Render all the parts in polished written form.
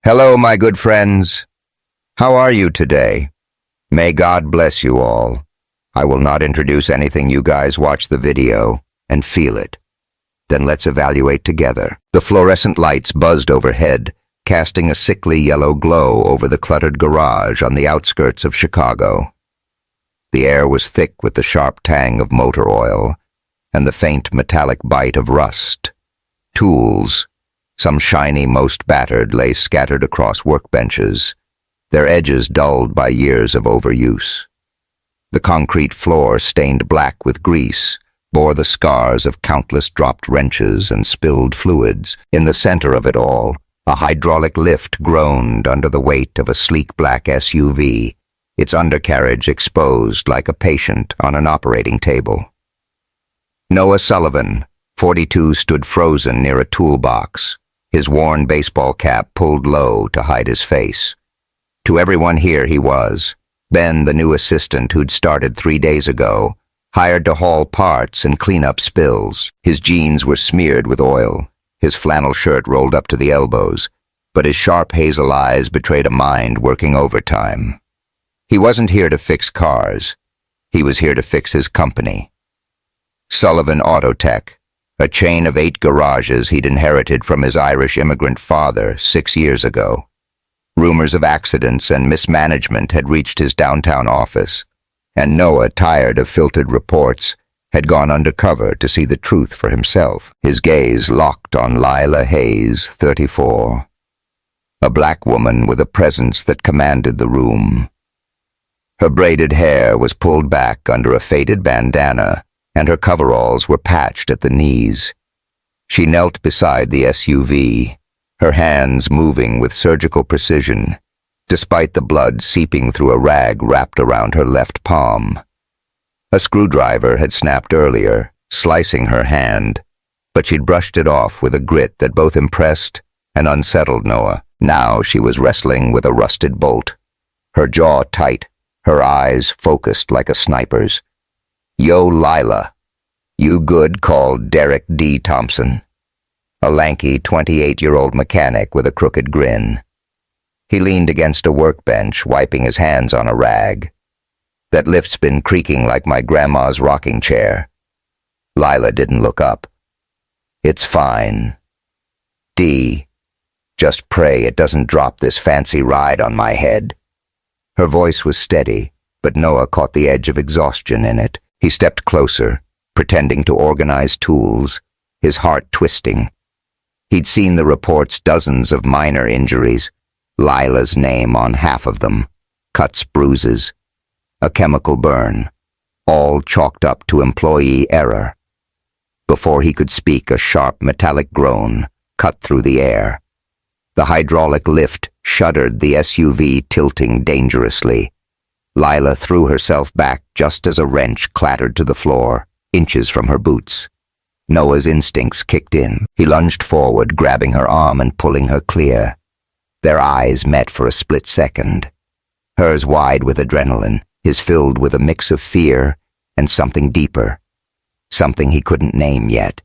Hello, my good friends. How are you today? May God bless you all. I will not introduce anything. You guys watch the video and feel it. Then let's evaluate together. The fluorescent lights buzzed overhead, casting a sickly yellow glow over the cluttered garage on the outskirts of Chicago. The air was thick with the sharp tang of motor oil and the faint metallic bite of rust. Tools, some shiny, most battered, lay scattered across workbenches, their edges dulled by years of overuse. The concrete floor, stained black with grease, bore the scars of countless dropped wrenches and spilled fluids. In the center of it all, a hydraulic lift groaned under the weight of a sleek black SUV, its undercarriage exposed like a patient on an operating table. Noah Sullivan, 42, stood frozen near a toolbox, his worn baseball cap pulled low to hide his face. To everyone here he was, Ben, the new assistant who'd started 3 days ago, hired to haul parts and clean up spills. His jeans were smeared with oil, his flannel shirt rolled up to the elbows, but his sharp hazel eyes betrayed a mind working overtime. He wasn't here to fix cars. He was here to fix his company. Sullivan Autotech, a chain of 8 garages he'd inherited from his Irish immigrant father 6 years ago. Rumors of accidents and mismanagement had reached his downtown office, and Noah, tired of filtered reports, had gone undercover to see the truth for himself. His gaze locked on Lila Hayes, 34, a black woman with a presence that commanded the room. Her braided hair was pulled back under a faded bandana, and her coveralls were patched at the knees. She knelt beside the SUV, her hands moving with surgical precision, despite the blood seeping through a rag wrapped around her left palm. A screwdriver had snapped earlier, slicing her hand, but she'd brushed it off with a grit that both impressed and unsettled Noah. Now she was wrestling with a rusted bolt, her jaw tight, her eyes focused like a sniper's. "Yo, Lila, you good?" called Derek D. Thompson, a lanky 28-year-old mechanic with a crooked grin. He leaned against a workbench, wiping his hands on a rag. "That lift's been creaking like my grandma's rocking chair." Lila didn't look up. "It's fine. D, just pray it doesn't drop this fancy ride on my head." Her voice was steady, but Noah caught the edge of exhaustion in it. He stepped closer, pretending to organize tools, his heart twisting. He'd seen the reports, dozens of minor injuries, Lila's name on half of them, cuts, bruises, a chemical burn, all chalked up to employee error. Before he could speak, a sharp metallic groan cut through the air. The hydraulic lift shuddered, the SUV tilting dangerously. Lila threw herself back just as a wrench clattered to the floor, inches from her boots. Noah's instincts kicked in. He lunged forward, grabbing her arm and pulling her clear. Their eyes met for a split second, hers wide with adrenaline, his filled with a mix of fear and something deeper, something he couldn't name yet.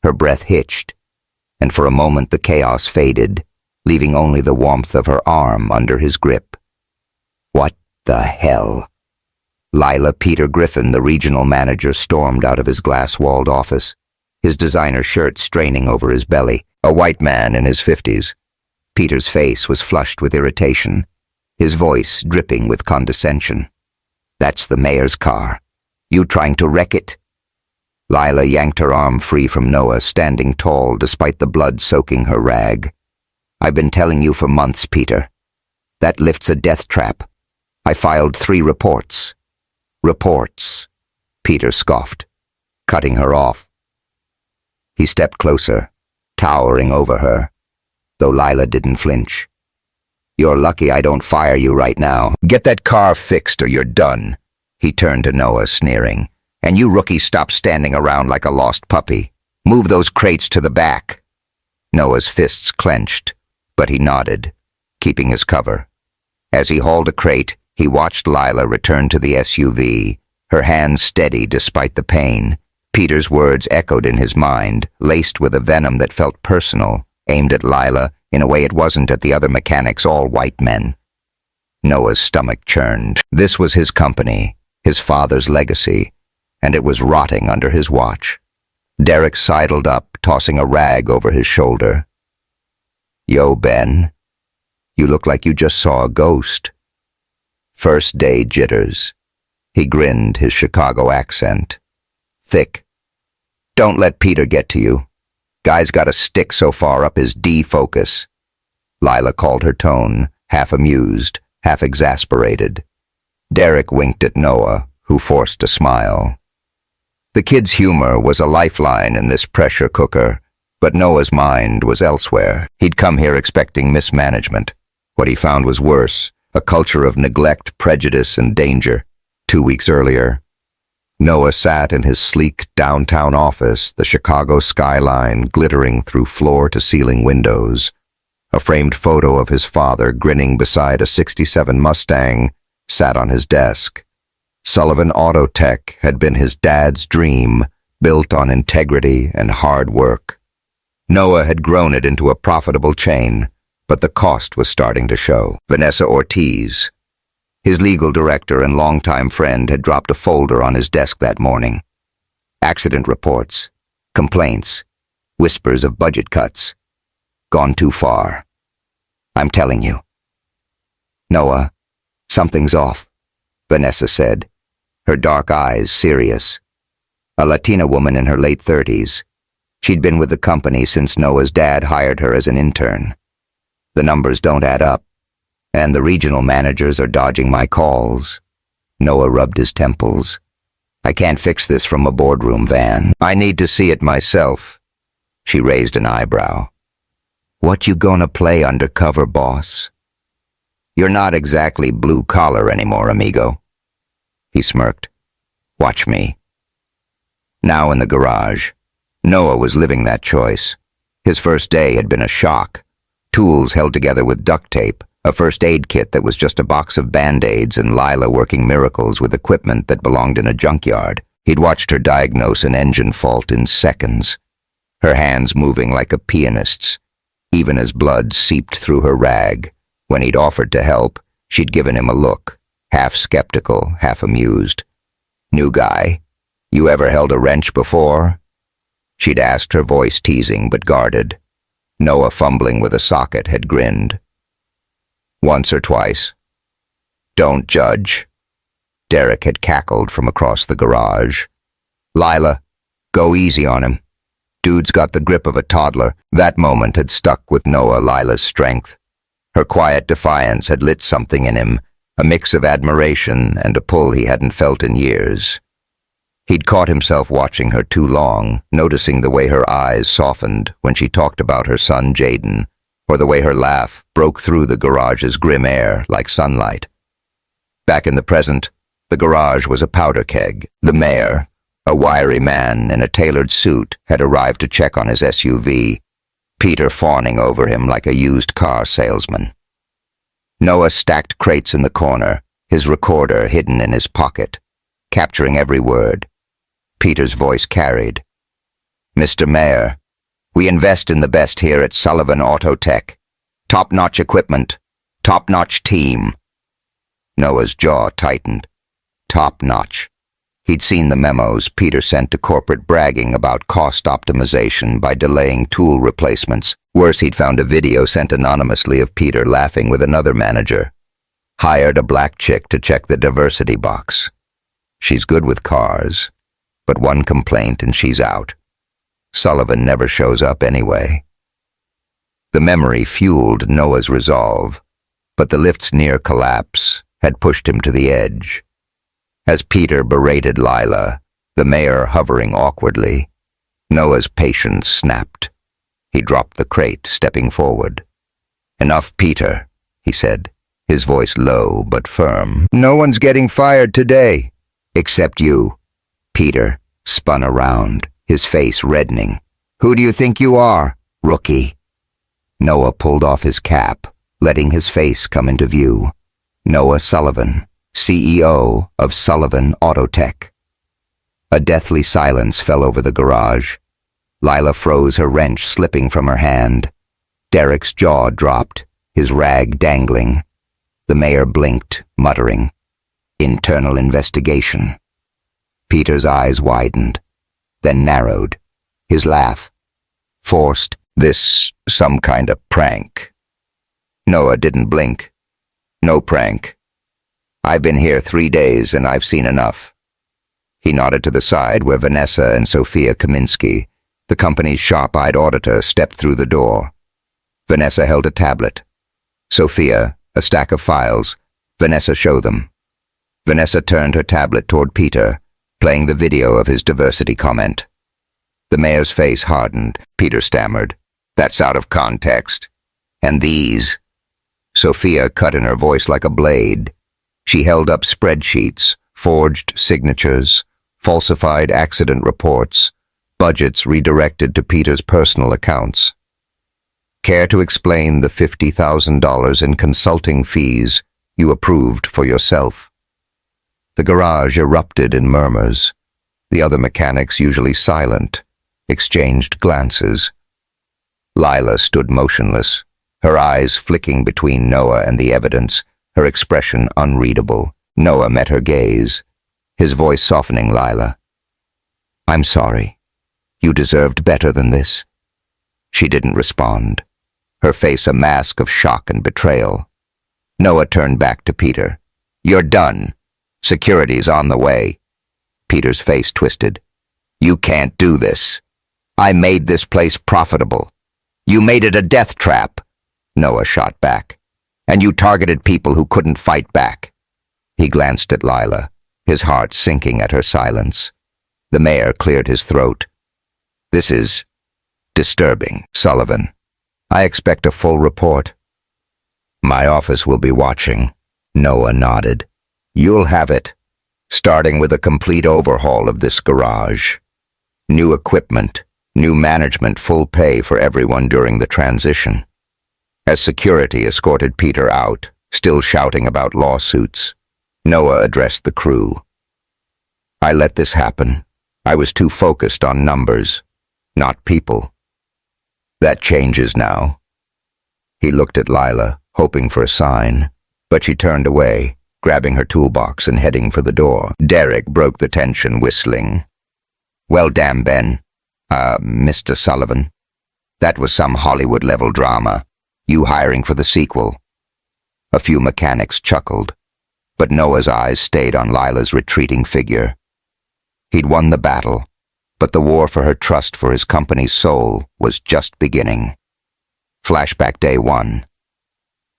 Her breath hitched, and for a moment the chaos faded, leaving only the warmth of her arm under his grip. "What the hell?" Lila Peter Griffin, the regional manager, stormed out of his glass-walled office, his designer shirt straining over his belly, a white man in his 50s. Peter's face was flushed with irritation, his voice dripping with condescension. "That's the mayor's car. You trying to wreck it?" Lila yanked her arm free from Noah, standing tall despite the blood soaking her rag. "I've been telling you for months, Peter. That lift's a death trap. I filed 3 reports." "Reports," Peter scoffed, cutting her off. He stepped closer, towering over her, though Lila didn't flinch. "You're lucky I don't fire you right now. Get that car fixed or you're done." He turned to Noah, sneering. "And you rookies stop standing around like a lost puppy. Move those crates to the back." Noah's fists clenched, but he nodded, keeping his cover. As he hauled a crate, he watched Lila return to the SUV, her hands steady despite the pain. Peter's words echoed in his mind, laced with a venom that felt personal, aimed at Lila In a way it wasn't at the other mechanics, all white men. Noah's stomach churned. This was his company, his father's legacy, and it was rotting under his watch. Derek sidled up, tossing a rag over his shoulder. "Yo, Ben, you look like you just saw a ghost." First day jitters. He grinned, his Chicago accent thick. "Don't let Peter get to you. Guy's got a stick so far up his D focus." Lila called her tone, half amused, half exasperated. Derek winked at Noah, who forced a smile. The kid's humor was a lifeline in this pressure cooker, but Noah's mind was elsewhere. He'd come here expecting mismanagement. What he found was worse, a culture of neglect, prejudice, and danger. 2 weeks earlier, Noah sat in his sleek downtown office, the Chicago skyline glittering through floor-to-ceiling windows. A framed photo of his father grinning beside a '67 Mustang sat on his desk. Sullivan Auto Tech had been his dad's dream, built on integrity and hard work. Noah had grown it into a profitable chain, but the cost was starting to show. Vanessa Ortiz, his legal director and longtime friend, had dropped a folder on his desk that morning. Accident reports, complaints, whispers of budget cuts. Gone too far. "I'm telling you." "Noah, something's off," Vanessa said, her dark eyes serious. A Latina woman in her late 30s. She'd been with the company since Noah's dad hired her as an intern. "The numbers don't add up, and the regional managers are dodging my calls." Noah rubbed his temples. "I can't fix this from a boardroom, Van. I need to see it myself." She raised an eyebrow. "What you gonna play undercover, boss? You're not exactly blue-collar anymore, amigo." He smirked. "Watch me." Now in the garage, Noah was living that choice. His first day had been a shock. Tools held together with duct tape, a first aid kit that was just a box of Band-Aids, and Lila working miracles with equipment that belonged in a junkyard. He'd watched her diagnose an engine fault in seconds, her hands moving like a pianist's, even as blood seeped through her rag. When he'd offered to help, she'd given him a look, half skeptical, half amused. "New guy, you ever held a wrench before?" She'd asked, her voice teasing but guarded. Noah, fumbling with a socket, had grinned. "Once or twice." "Don't judge." Derek had cackled from across the garage. "Lila, go easy on him. Dude's got the grip of a toddler." That moment had stuck with Noah, Lila's strength. Her quiet defiance had lit something in him, a mix of admiration and a pull he hadn't felt in years. He'd caught himself watching her too long, noticing the way her eyes softened when she talked about her son Jaden, or the way her laugh broke through the garage's grim air like sunlight. Back in the present, the garage was a powder keg. The mayor, a wiry man in a tailored suit, had arrived to check on his SUV, Peter fawning over him like a used car salesman. Noah stacked crates in the corner, his recorder hidden in his pocket, capturing every word. Peter's voice carried. "Mr. Mayor, we invest in the best here at Sullivan Auto Tech. Top-notch equipment, top-notch team." Noah's jaw tightened. Top-notch. He'd seen the memos Peter sent to corporate bragging about cost optimization by delaying tool replacements. Worse, he'd found a video sent anonymously of Peter laughing with another manager. Hired a black chick to check the diversity box. She's good with cars, but one complaint and she's out. Sullivan never shows up anyway. The memory fueled Noah's resolve, but the lift's near collapse had pushed him to the edge. As Peter berated Lila, the mayor hovering awkwardly, Noah's patience snapped. He dropped the crate, stepping forward. "Enough, Peter," he said, his voice low but firm. "No one's getting fired today, except you." Peter spun around, his face reddening. "Who do you think you are, rookie?" Noah pulled off his cap, letting his face come into view. Noah Sullivan, CEO of Sullivan Auto Tech. A deathly silence fell over the garage. Lila froze, her wrench slipping from her hand. Derek's jaw dropped, his rag dangling. The mayor blinked, muttering, "Internal investigation." Peter's eyes widened, then narrowed. His laugh, forced. "This some kind of prank." Noah didn't blink. "No prank. I've been here 3 days and I've seen enough." He nodded to the side where Vanessa and Sophia Kaminsky, the company's sharp-eyed auditor, stepped through the door. Vanessa held a tablet. Sophia, a stack of files. Vanessa showed them. Vanessa turned her tablet toward Peter, playing the video of his diversity comment. The mayor's face hardened. Peter stammered, "That's out of context. And these?" Sophia cut in her voice like a blade. She held up spreadsheets, forged signatures, falsified accident reports, budgets redirected to Peter's personal accounts. "Care to explain the $50,000 in consulting fees you approved for yourself?" The garage erupted in murmurs. The other mechanics, usually silent, exchanged glances. Lila stood motionless, her eyes flicking between Noah and the evidence, her expression unreadable. Noah met her gaze, his voice softening. "Lila, I'm sorry. You deserved better than this." She didn't respond, her face a mask of shock and betrayal. Noah turned back to Peter. "You're done. Security's on the way." Peter's face twisted. "You can't do this. I made this place profitable. You made it a death trap." Noah shot back. "And you targeted people who couldn't fight back." He glanced at Lila, his heart sinking at her silence. The mayor cleared his throat. "This is disturbing, Sullivan. I expect a full report." "My office will be watching." Noah nodded. "You'll have it, starting with a complete overhaul of this garage. New equipment, new management, full pay for everyone during the transition." As security escorted Peter out, still shouting about lawsuits, Noah addressed the crew. "I let this happen. I was too focused on numbers, not people. That changes now." He looked at Lila, hoping for a sign, but she turned away, grabbing her toolbox and heading for the door. Derek broke the tension, whistling. "Well, damn, Ben. Mr. Sullivan. That was some Hollywood-level drama. You hiring for the sequel." A few mechanics chuckled, but Noah's eyes stayed on Lila's retreating figure. He'd won the battle, but the war for her trust for his company's soul was just beginning. Flashback day 1.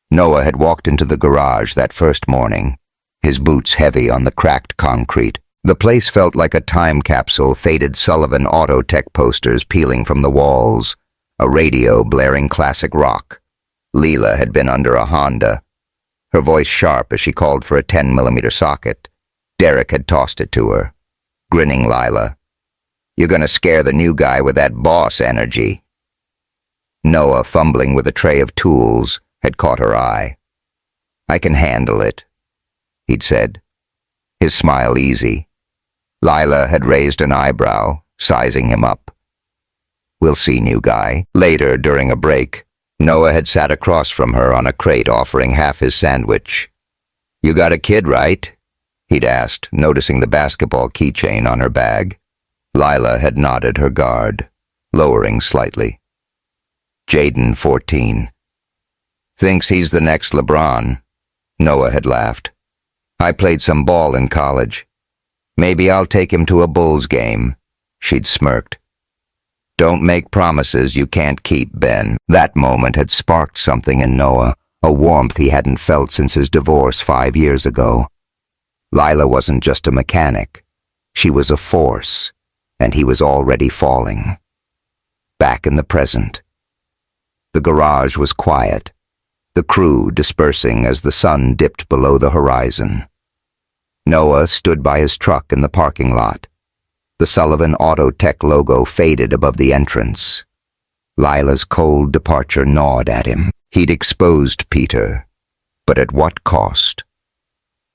Noah had walked into the garage that first morning, his boots heavy on the cracked concrete. The place felt like a time capsule, faded Sullivan Auto Tech posters peeling from the walls, a radio blaring classic rock. Leela had been under a Honda, her voice sharp as she called for a 10mm socket. Derek had tossed it to her. Grinning Lila, "You're gonna scare the new guy with that boss energy." Noah, fumbling with a tray of tools, had caught her eye. "I can handle it," he'd said, his smile easy. Lila had raised an eyebrow, sizing him up. "We'll see, new guy." Later, during a break, Noah had sat across from her on a crate offering half his sandwich. "You got a kid, right?" he'd asked, noticing the basketball keychain on her bag. Lila had nodded her guard, lowering slightly. "Jaden, 14. Thinks he's the next LeBron." Noah had laughed. "I played some ball in college. Maybe I'll take him to a Bulls game." She'd smirked. "Don't make promises you can't keep, Ben." That moment had sparked something in Noah, a warmth he hadn't felt since his divorce 5 years ago. Lila wasn't just a mechanic. She was a force, and he was already falling. Back in the present. The garage was quiet, the crew dispersing as the sun dipped below the horizon. Noah stood by his truck in the parking lot. The Sullivan Auto Tech logo faded above the entrance. Lila's cold departure gnawed at him. He'd exposed Peter, but at what cost?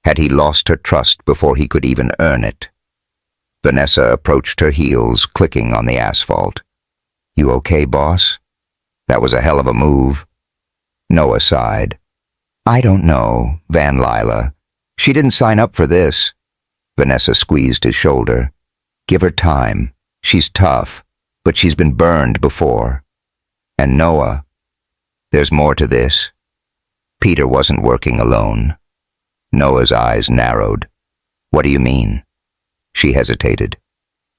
Had he lost her trust before he could even earn it? Vanessa approached her heels, clicking on the asphalt. "You okay, boss?" That was a hell of a move. Noah sighed. I don't know, Van Lila. She didn't sign up for this. Vanessa squeezed his shoulder. Give her time. She's tough, but she's been burned before. And Noah, there's more to this. Peter wasn't working alone. Noah's eyes narrowed. What do you mean? She hesitated.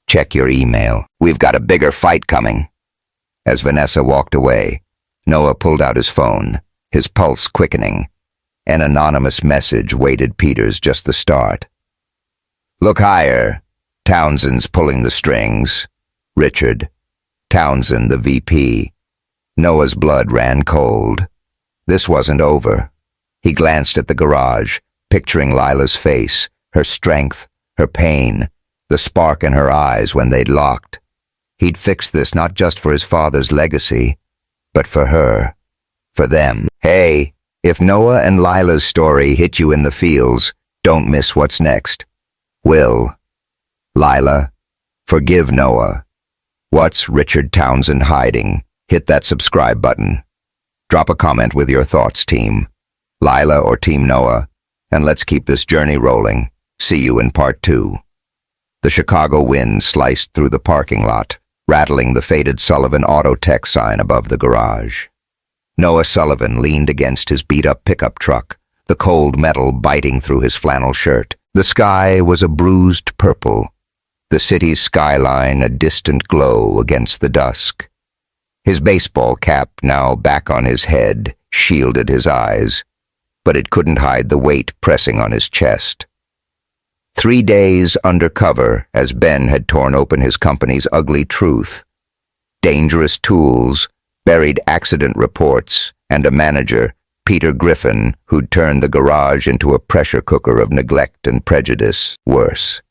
Check your email. We've got a bigger fight coming. As Vanessa walked away, Noah pulled out his phone, his pulse quickening. An anonymous message waited Peter's just the start. Look higher. Townsend's pulling the strings. Richard. Townsend, the VP. Noah's blood ran cold. This wasn't over. He glanced at the garage, picturing Lila's face, her strength, her pain, the spark in her eyes when they'd locked. He'd fix this not just for his father's legacy, but for her, for them. Hey, if Noah and Lila's story hit you in the feels, don't miss what's next. Will. Lila. Forgive Noah. What's Richard Townsend hiding? Hit that subscribe button. Drop a comment with your thoughts, team. Lila or Team Noah. And let's keep this journey rolling. See you in part 2. The Chicago wind sliced through the parking lot, rattling the faded Sullivan Auto Tech sign above the garage. Noah Sullivan leaned against his beat-up pickup truck, the cold metal biting through his flannel shirt. The sky was a bruised purple, the city's skyline a distant glow against the dusk. His baseball cap, now back on his head, shielded his eyes, but it couldn't hide the weight pressing on his chest. 3 days undercover as Ben had torn open his company's ugly truth. Dangerous tools, buried accident reports, and a manager, Peter Griffin, who'd turned the garage into a pressure cooker of neglect and prejudice. Worse.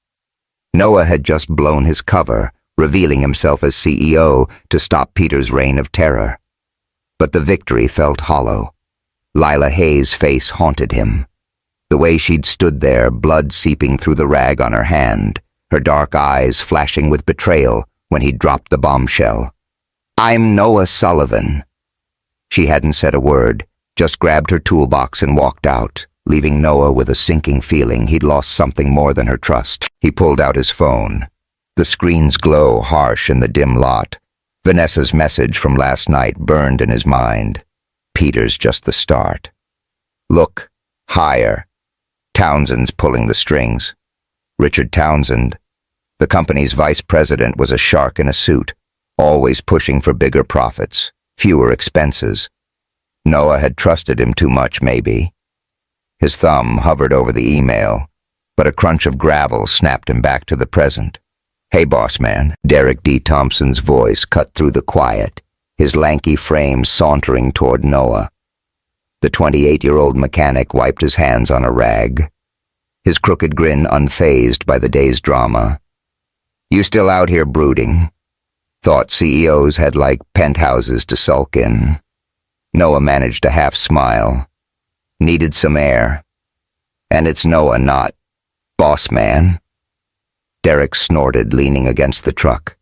Noah had just blown his cover, revealing himself as CEO to stop Peter's reign of terror. But the victory felt hollow. Lila Hayes' face haunted him. The way she'd stood there, blood seeping through the rag on her hand, her dark eyes flashing with betrayal when he dropped the bombshell. I'm Noah Sullivan. She hadn't said a word, just grabbed her toolbox and walked out, leaving Noah with a sinking feeling he'd lost something more than her trust. He pulled out his phone. The screen's glow harsh in the dim lot. Vanessa's message from last night burned in his mind. Peter's just the start. Look, higher. Townsend's pulling the strings. Richard Townsend. The company's vice president was a shark in a suit, always pushing for bigger profits, fewer expenses. Noah had trusted him too much, maybe. His thumb hovered over the email, but a crunch of gravel snapped him back to the present. Hey, boss man. Derek D. Thompson's voice cut through the quiet, his lanky frame sauntering toward Noah. The 28-year-old mechanic wiped his hands on a rag, his crooked grin unfazed by the day's drama. You still out here brooding? Thought CEOs had like penthouses to sulk in. Noah managed a half smile. Needed some air. And it's Noah, not boss man. Derek snorted, leaning against the truck.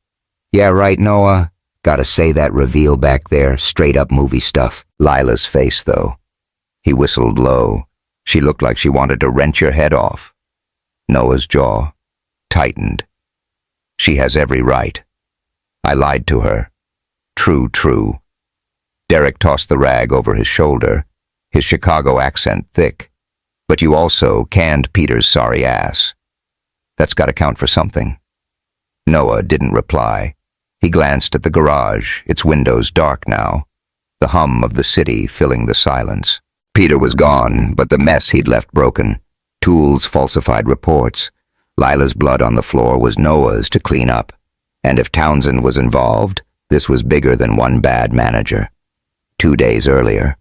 Yeah, right, Noah. Gotta say that reveal back there, straight up movie stuff. Lila's face, though. He whistled low. She looked like she wanted to wrench your head off. Noah's jaw tightened. She has every right. I lied to her. True. Derek tossed the rag over his shoulder, his Chicago accent thick. But you also canned Peter's sorry ass. That's gotta count for something. Noah didn't reply. He glanced at the garage, its windows dark now, the hum of the city filling the silence. Peter was gone, but the mess he'd left broken. Tools, falsified reports. Lila's blood on the floor was Noah's to clean up. And if Townsend was involved, this was bigger than one bad manager. 2 days earlier.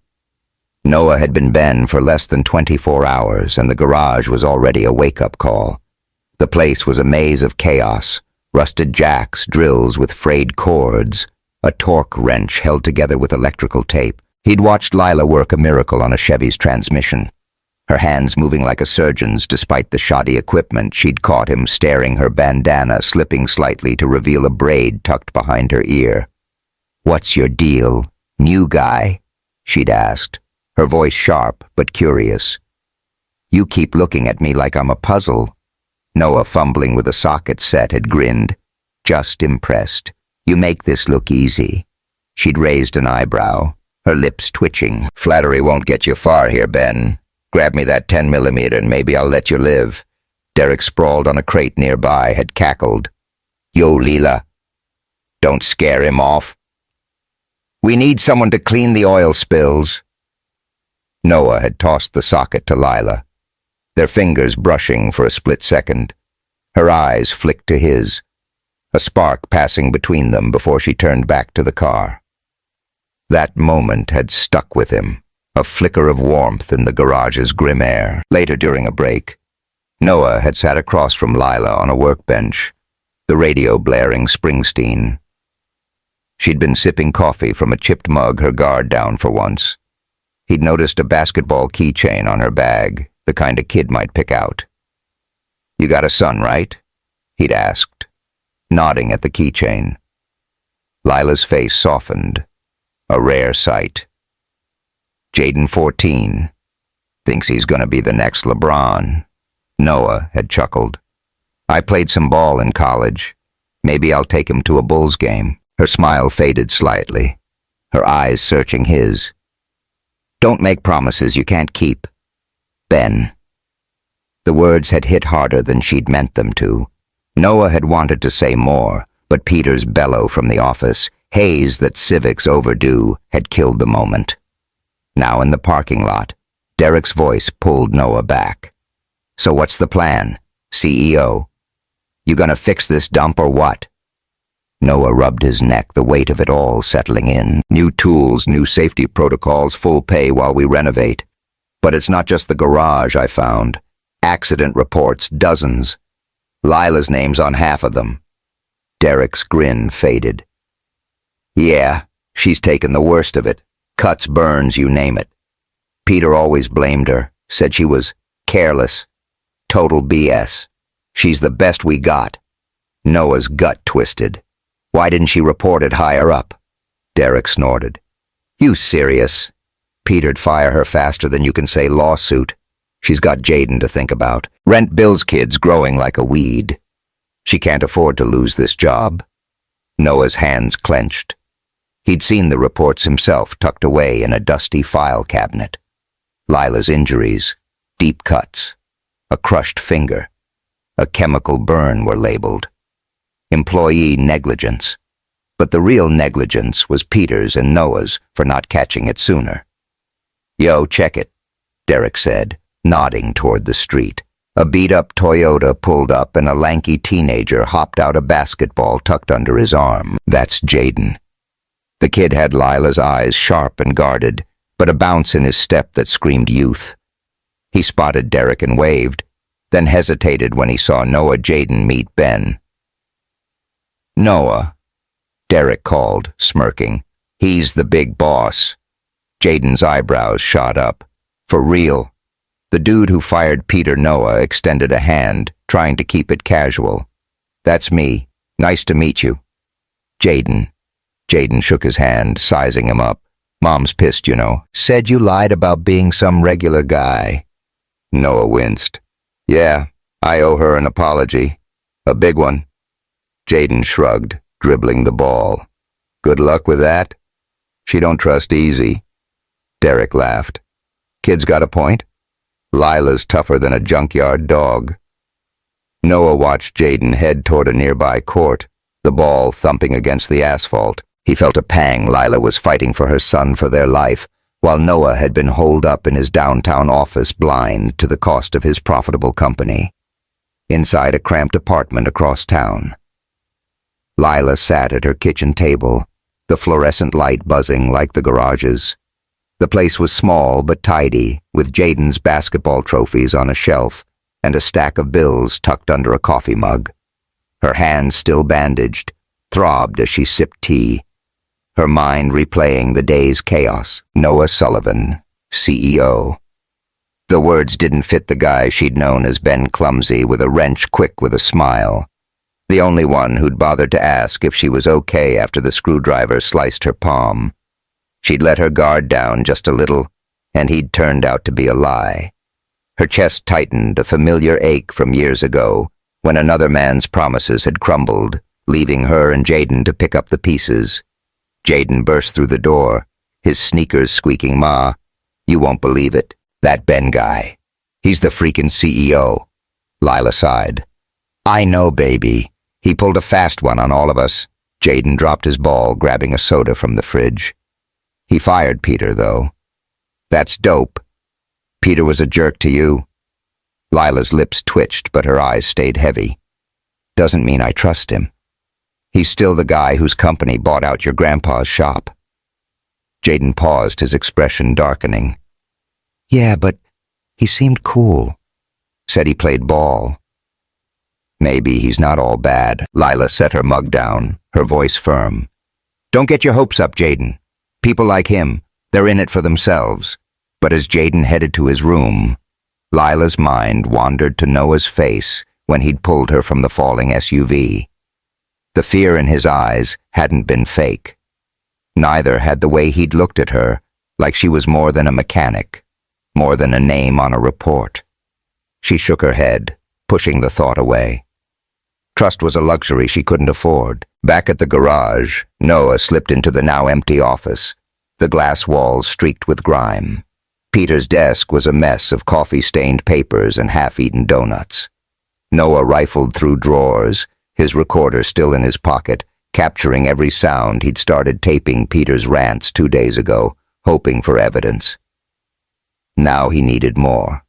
Noah had been Ben for less than 24 hours, and the garage was already a wake-up call. The place was a maze of chaos, rusted jacks, drills with frayed cords, a torque wrench held together with electrical tape. He'd watched Lila work a miracle on a Chevy's transmission, her hands moving like a surgeon's despite the shoddy equipment. She'd caught him staring, her bandana slipping slightly to reveal a braid tucked behind her ear. What's your deal? New guy? She'd asked, her voice sharp but curious. You keep looking at me like I'm a puzzle. Noah, fumbling with a socket set, had grinned. Just impressed. You make this look easy. She'd raised an eyebrow, her lips twitching. Flattery won't get you far here, Ben. Grab me that 10mm and maybe I'll let you live. Derek, sprawled on a crate nearby, had cackled. Yo, Leela. Don't scare him off. We need someone to clean the oil spills. Noah had tossed the socket to Lila, their fingers brushing for a split second. Her eyes flicked to his, a spark passing between them before she turned back to the car. That moment had stuck with him, a flicker of warmth in the garage's grim air. Later, during a break, Noah had sat across from Lila on a workbench, the radio blaring Springsteen. She'd been sipping coffee from a chipped mug, her guard down for once. He'd noticed a basketball keychain on her bag, the kind a kid might pick out. You got a son, right? He'd asked, nodding at the keychain. Lila's face softened, a rare sight. Jaden, 14, thinks he's gonna be the next LeBron. Noah had chuckled. I played some ball in college. Maybe I'll take him to a Bulls game. Her smile faded slightly, her eyes searching his. Don't make promises you can't keep. Ben. The words had hit harder than she'd meant them to. Noah had wanted to say more, but Peter's bellow from the office, haze that civics overdue, had killed the moment. Now in the parking lot, Derek's voice pulled Noah back. So what's the plan, CEO? You gonna fix this dump or what? Noah rubbed his neck, the weight of it all settling in. New tools, new safety protocols, full pay while we renovate. But it's not just the garage, I found. Accident reports, dozens. Lila's name's on half of them. Derek's grin faded. Yeah, she's taken the worst of it. Cuts, burns, you name it. Peter always blamed her, said she was careless. Total BS. She's the best we got. Noah's gut twisted. Why didn't she report it higher up? Derek snorted. You serious? Peter'd fire her faster than you can say lawsuit. She's got Jaden to think about. Rent Bill's kids growing like a weed. She can't afford to lose this job. Noah's hands clenched. He'd seen the reports himself tucked away in a dusty file cabinet. Lila's injuries, deep cuts, a crushed finger, a chemical burn were labeled. Employee negligence. But the real negligence was Peter's and Noah's for not catching it sooner. Yo, check it, Derek said, nodding toward the street. A beat-up Toyota pulled up and a lanky teenager hopped out a basketball tucked under his arm. That's Jaden. The kid had Lila's eyes sharp and guarded, but a bounce in his step that screamed youth. He spotted Derek and waved, then hesitated when he saw Noah Jaden meet Ben. Noah, Derek called, smirking. He's the big boss. Jaden's eyebrows shot up. For real. The dude who fired Peter Noah extended a hand, trying to keep it casual. That's me. Nice to meet you. Jaden. Jaden shook his hand, sizing him up. Mom's pissed, you know. Said you lied about being some regular guy. Noah winced. Yeah, I owe her an apology. A big one. Jaden shrugged, dribbling the ball. Good luck with that. She don't trust easy. Derek laughed. Kid's got a point. Lila's tougher than a junkyard dog. Noah watched Jaden head toward a nearby court, the ball thumping against the asphalt. He felt a pang. Lila was fighting for her son for their life, while Noah had been holed up in his downtown office blind to the cost of his profitable company. Inside a cramped apartment across town, Lila sat at her kitchen table, the fluorescent light buzzing like the garage's. The place was small but tidy, with Jaden's basketball trophies on a shelf and a stack of bills tucked under a coffee mug. Her hands, still bandaged, throbbed as she sipped tea, her mind replaying the day's chaos. Noah Sullivan, CEO. The words didn't fit the guy she'd known as Ben Clumsy, with a wrench quick with a smile. The only one who'd bothered to ask if she was okay after the screwdriver sliced her palm. She'd let her guard down just a little, and he'd turned out to be a lie. Her chest tightened, a familiar ache from years ago, when another man's promises had crumbled, leaving her and Jaden to pick up the pieces. Jaden burst through the door, his sneakers squeaking, "Ma, you won't believe it. That Ben guy. He's the freaking CEO." Lila sighed. "I know, baby. He pulled a fast one on all of us." Jaden dropped his ball, grabbing a soda from the fridge. "He fired Peter, though." "That's dope. Peter was a jerk to you." Lila's lips twitched, but her eyes stayed heavy. "Doesn't mean I trust him. He's still the guy whose company bought out your grandpa's shop." Jaden paused, his expression darkening. "Yeah, but he seemed cool. Said he played ball." "Maybe he's not all bad." Lila set her mug down, her voice firm. "Don't get your hopes up, Jaden. People like him, they're in it for themselves." But as Jaden headed to his room, Lila's mind wandered to Noah's face when he'd pulled her from the falling SUV. The fear in his eyes hadn't been fake. Neither had the way he'd looked at her, like she was more than a mechanic, more than a name on a report. She shook her head, pushing the thought away. Trust was a luxury she couldn't afford. Back at the garage, Noah slipped into the now empty office, the glass walls streaked with grime. Peter's desk was a mess of coffee-stained papers and half-eaten donuts. Noah rifled through drawers, his recorder still in his pocket, capturing every sound he'd started taping Peter's rants 2 days ago, hoping for evidence. Now he needed more.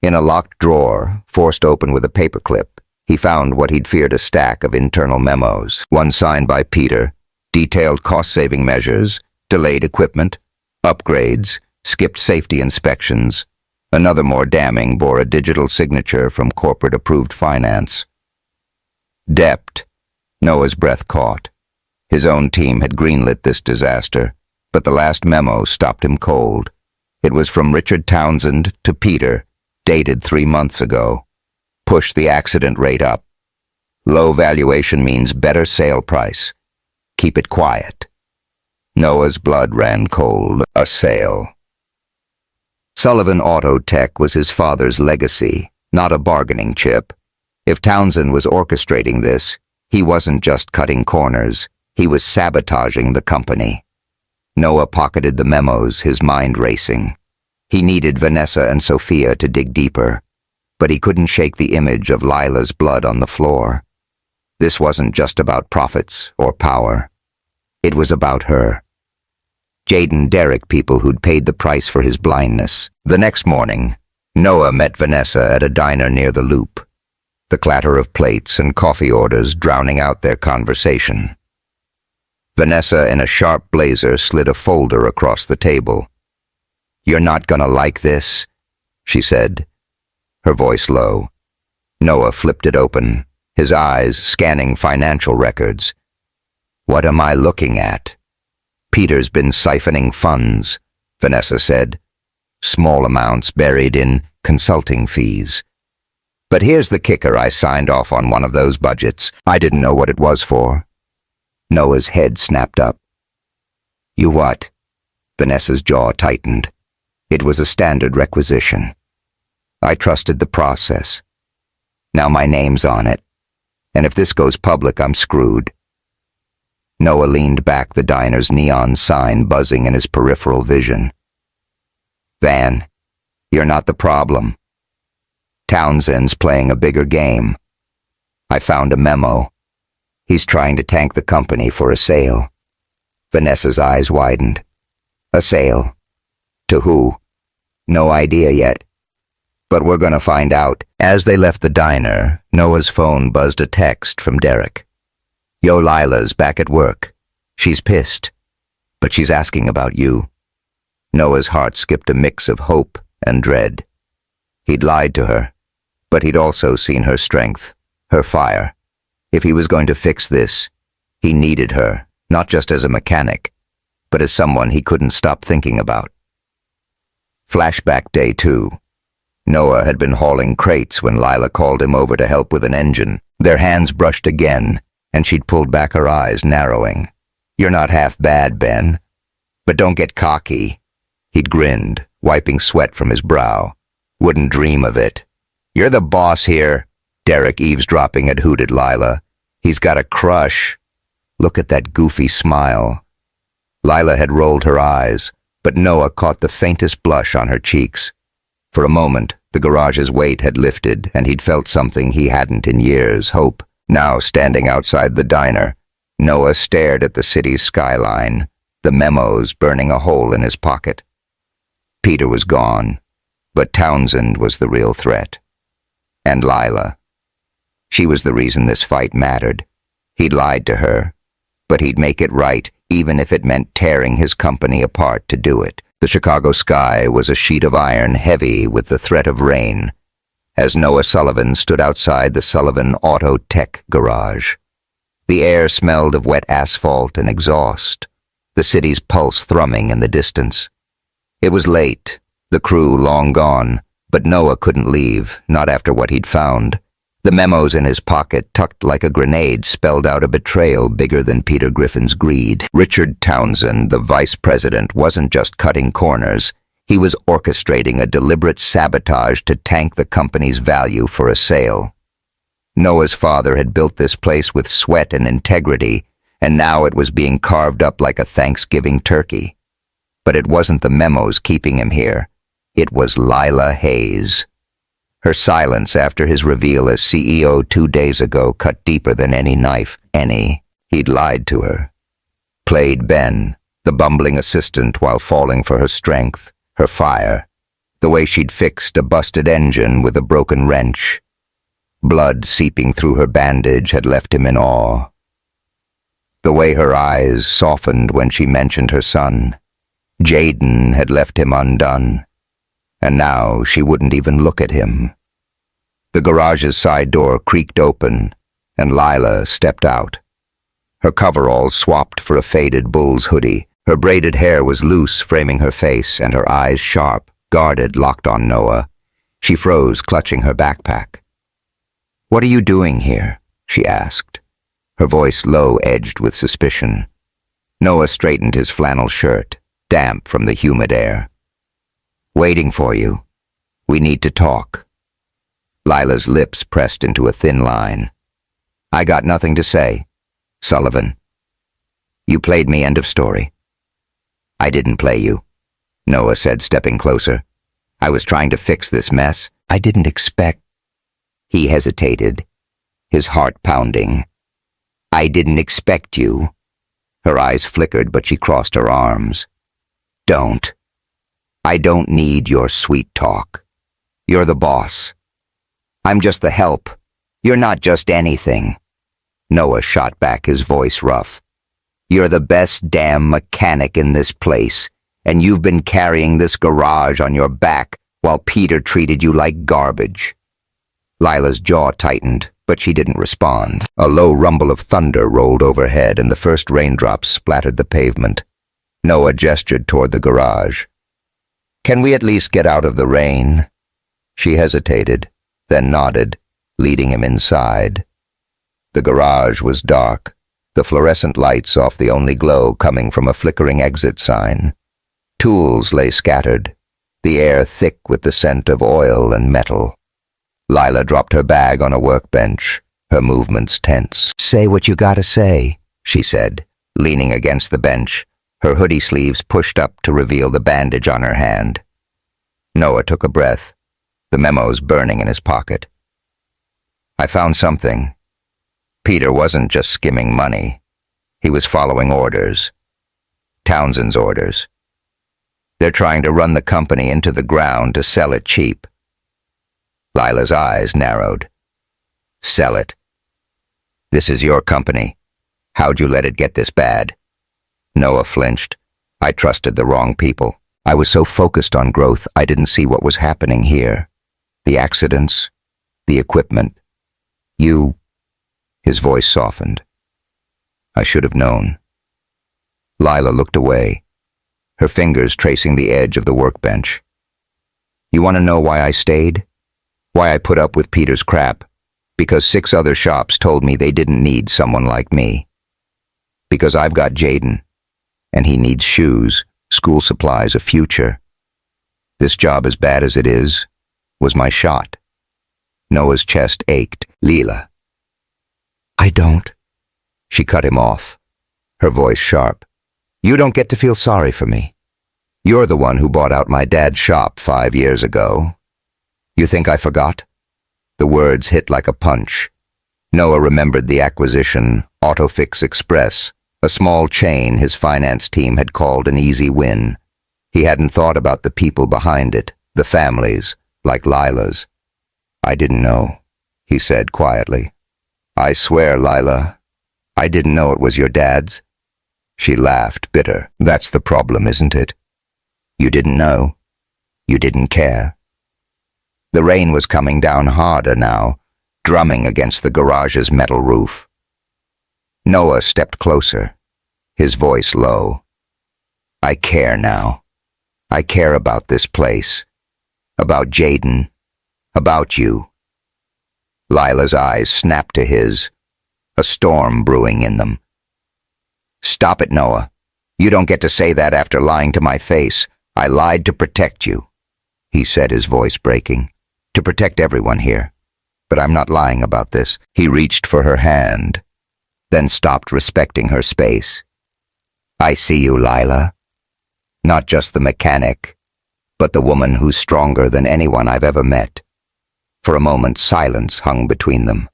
In a locked drawer, forced open with a paperclip, he found what he'd feared, a stack of internal memos, one signed by Peter, detailed cost-saving measures, delayed equipment, upgrades, skipped safety inspections. Another more damning bore a digital signature from corporate-approved finance. Debt. Noah's breath caught. His own team had greenlit this disaster, but the last memo stopped him cold. It was from Richard Townsend to Peter, dated 3 months ago. Push the accident rate up. Low valuation means better sale price. Keep it quiet. Noah's blood ran cold. A sale. Sullivan Auto Tech was his father's legacy, not a bargaining chip. If Townsend was orchestrating this, he wasn't just cutting corners, he was sabotaging the company. Noah pocketed the memos, his mind racing. He needed Vanessa and Sophia to dig deeper, but he couldn't shake the image of Lila's blood on the floor. This wasn't just about profits or power. It was about her. Jaden Derrick, people who'd paid the price for his blindness. The next morning, Noah met Vanessa at a diner near the Loop, the clatter of plates and coffee orders drowning out their conversation. Vanessa, in a sharp blazer, slid a folder across the table. "You're not gonna like this," she said, her voice low. Noah flipped it open, his eyes scanning financial records. "What am I looking at?" "Peter's been siphoning funds," Vanessa said. "Small amounts buried in consulting fees. But here's the kicker, I signed off on one of those budgets. I didn't know what it was for." Noah's head snapped up. "You what?" Vanessa's jaw tightened. It was a standard requisition. "I trusted the process. Now my name's on it. And if this goes public, I'm screwed." Noah leaned back, the diner's neon sign buzzing in his peripheral vision. "Van, you're not the problem. Townsend's playing a bigger game. I found a memo. He's trying to tank the company for a sale." Vanessa's eyes widened. "A sale? To who?" "No idea yet. But we're gonna find out." As they left the diner, Noah's phone buzzed a text from Derek. "Yo, Lila's back at work. She's pissed, but she's asking about you." Noah's heart skipped a mix of hope and dread. He'd lied to her, but he'd also seen her strength, her fire. If he was going to fix this, he needed her, not just as a mechanic, but as someone he couldn't stop thinking about. Flashback day 2. Noah had been hauling crates when Lila called him over to help with an engine. Their hands brushed again, and she'd pulled back, her eyes narrowing. "You're not half bad, Ben." But don't get cocky. He'd grinned, wiping sweat from his brow. Wouldn't dream of it. You're the boss here. Derek, eavesdropping, had hooted Lila. He's got a crush. Look at that goofy smile. Lila had rolled her eyes, but Noah caught the faintest blush on her cheeks. For a moment, the garage's weight had lifted, and he'd felt something he hadn't in years, hope. Now, standing outside the diner, Noah stared at the city's skyline, the memos burning a hole in his pocket. Peter was gone, but Townsend was the real threat. And Lila. She was the reason this fight mattered. He'd lied to her, but he'd make it right, even if it meant tearing his company apart to do it. The Chicago sky was a sheet of iron, heavy with the threat of rain, as Noah Sullivan stood outside the Sullivan Auto Tech garage. The air smelled of wet asphalt and exhaust, the city's pulse thrumming in the distance. It was late, the crew long gone, but Noah couldn't leave, not after what he'd found. The memos in his pocket, tucked like a grenade, spelled out a betrayal bigger than Peter Griffin's greed. Richard Townsend, the vice president, wasn't just cutting corners. He was orchestrating a deliberate sabotage to tank the company's value for a sale. Noah's father had built this place with sweat and integrity, and now it was being carved up like a Thanksgiving turkey. But it wasn't the memos keeping him here. It was Lila Hayes. Her silence after his reveal as CEO 2 days ago cut deeper than any knife. He'd lied to her. Played Ben, the bumbling assistant, while falling for her strength, her fire, the way she'd fixed a busted engine with a broken wrench. Blood seeping through her bandage had left him in awe. The way her eyes softened when she mentioned her son. Jaden had left him undone. And now she wouldn't even look at him. The garage's side door creaked open, and Lila stepped out. Her coveralls swapped for a faded bull's hoodie. Her braided hair was loose, framing her face, and her eyes sharp, guarded, locked on Noah. She froze, clutching her backpack. "What are you doing here?" she asked, her voice low-edged with suspicion. Noah straightened his flannel shirt, damp from the humid air. "Waiting for you. We need to talk." Lila's lips pressed into a thin line. "I got nothing to say, Sullivan. You played me, end of story." "I didn't play you," Noah said, stepping closer. "I was trying to fix this mess. I didn't expect—" He hesitated, his heart pounding. "I didn't expect you." Her eyes flickered, but she crossed her arms. "Don't. I don't need your sweet talk. You're the boss. I'm just the help. You're not just anything." Noah shot back, his voice rough. "You're the best damn mechanic in this place, and you've been carrying this garage on your back while Peter treated you like garbage." Lila's jaw tightened, but she didn't respond. A low rumble of thunder rolled overhead, and the first raindrops splattered the pavement. Noah gestured toward the garage. "Can we at least get out of the rain?" She hesitated, then nodded, leading him inside. The garage was dark, the fluorescent lights off, the only glow coming from a flickering exit sign. Tools lay scattered, the air thick with the scent of oil and metal. Lila dropped her bag on a workbench, her movements tense. "Say what you gotta say," she said, leaning against the bench, her hoodie sleeves pushed up to reveal the bandage on her hand. Noah took a breath, the memos burning in his pocket. "I found something. Peter wasn't just skimming money. He was following orders. Townsend's orders. They're trying to run the company into the ground to sell it cheap." Lila's eyes narrowed. "Sell it? This is your company. How'd you let it get this bad?" Noah flinched. "I trusted the wrong people. I was so focused on growth, I didn't see what was happening here. The accidents, the equipment. You—" His voice softened. "I should have known." Lila looked away, her fingers tracing the edge of the workbench. "You want to know why I stayed? Why I put up with Peter's crap? Because 6 other shops told me they didn't need someone like me. Because I've got Jaden, and he needs shoes, school supplies, a future. This job, as bad as it is, was my shot. Noah's chest ached. Leela. I don't. She cut him off, her voice sharp. You don't get to feel sorry for me. You're the one who bought out my dad's shop 5 years ago. You think I forgot? The words hit like a punch. Noah remembered the acquisition, Autofix Express, a small chain his finance team had called an easy win. He hadn't thought about the people behind it, the families, like Lila's. I didn't know, he said quietly. I swear, Lila, I didn't know it was your dad's. She laughed, bitter. That's the problem, isn't it? You didn't know. You didn't care. The rain was coming down harder now, drumming against the garage's metal roof. Noah stepped closer, his voice low. I care now. I care about this place, about Jaden, about you. Lila's eyes snapped to his, a storm brewing in them. Stop it, Noah. You don't get to say that after lying to my face. I lied to protect you, he said, his voice breaking. To protect everyone here. But I'm not lying about this. He reached for her hand, then stopped, respecting her space. I see you, Lila. Not just the mechanic, but the woman who's stronger than anyone I've ever met. For a moment, silence hung between them,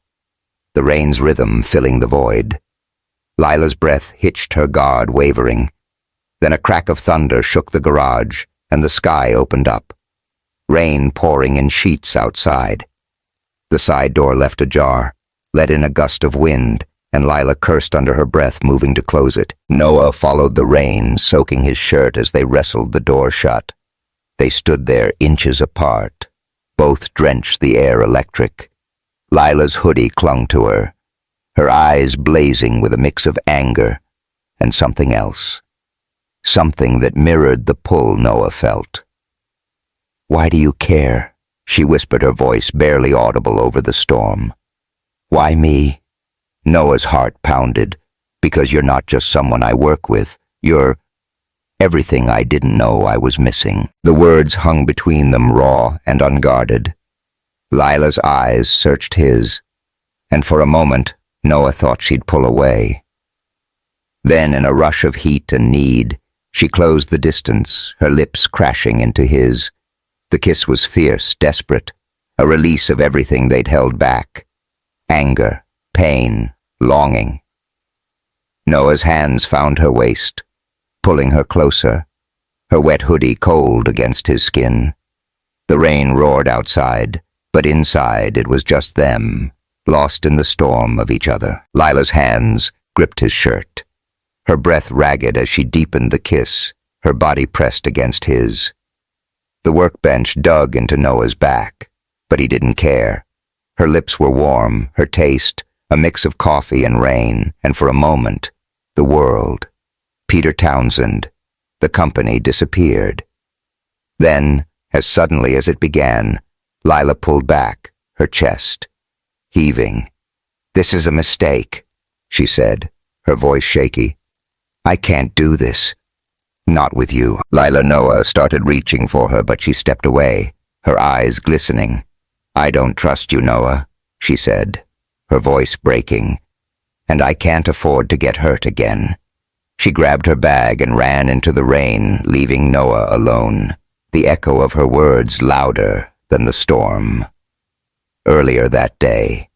the rain's rhythm filling the void. Lila's breath hitched her guard, wavering. Then a crack of thunder shook the garage, and the sky opened up. Rain pouring in sheets outside. The side door left ajar, let in a gust of wind, and Lila cursed under her breath, moving to close it. Noah followed the rain, soaking his shirt as they wrestled the door shut. They stood there inches apart. Both drenched the air electric. Lila's hoodie clung to her eyes blazing with a mix of anger and something else. Something that mirrored the pull Noah felt. Why do you care? She whispered, her voice barely audible over the storm. Why me? Noah's heart pounded. Because you're not just someone I work with. You're everything I didn't know I was missing. The words hung between them, raw and unguarded. Lila's eyes searched his, and for a moment, Noah thought she'd pull away. Then, in a rush of heat and need, she closed the distance, her lips crashing into his. The kiss was fierce, desperate, a release of everything they'd held back. Anger, pain, longing. Noah's hands found her waist, pulling her closer, her wet hoodie cold against his skin. The rain roared outside, but inside it was just them, lost in the storm of each other. Lila's hands gripped his shirt, her breath ragged as she deepened the kiss, her body pressed against his. The workbench dug into Noah's back, but he didn't care. Her lips were warm, her taste, a mix of coffee and rain, and for a moment, the world, Peter Townsend, the company disappeared. Then, as suddenly as it began, Lila pulled back, her chest, heaving. This is a mistake, she said, her voice shaky. I can't do this. Not with you. Noah started reaching for her, but she stepped away, her eyes glistening. I don't trust you, Noah, she said, her voice breaking. And I can't afford to get hurt again. She grabbed her bag and ran into the rain, leaving Noah alone, the echo of her words louder than the storm. Earlier that day,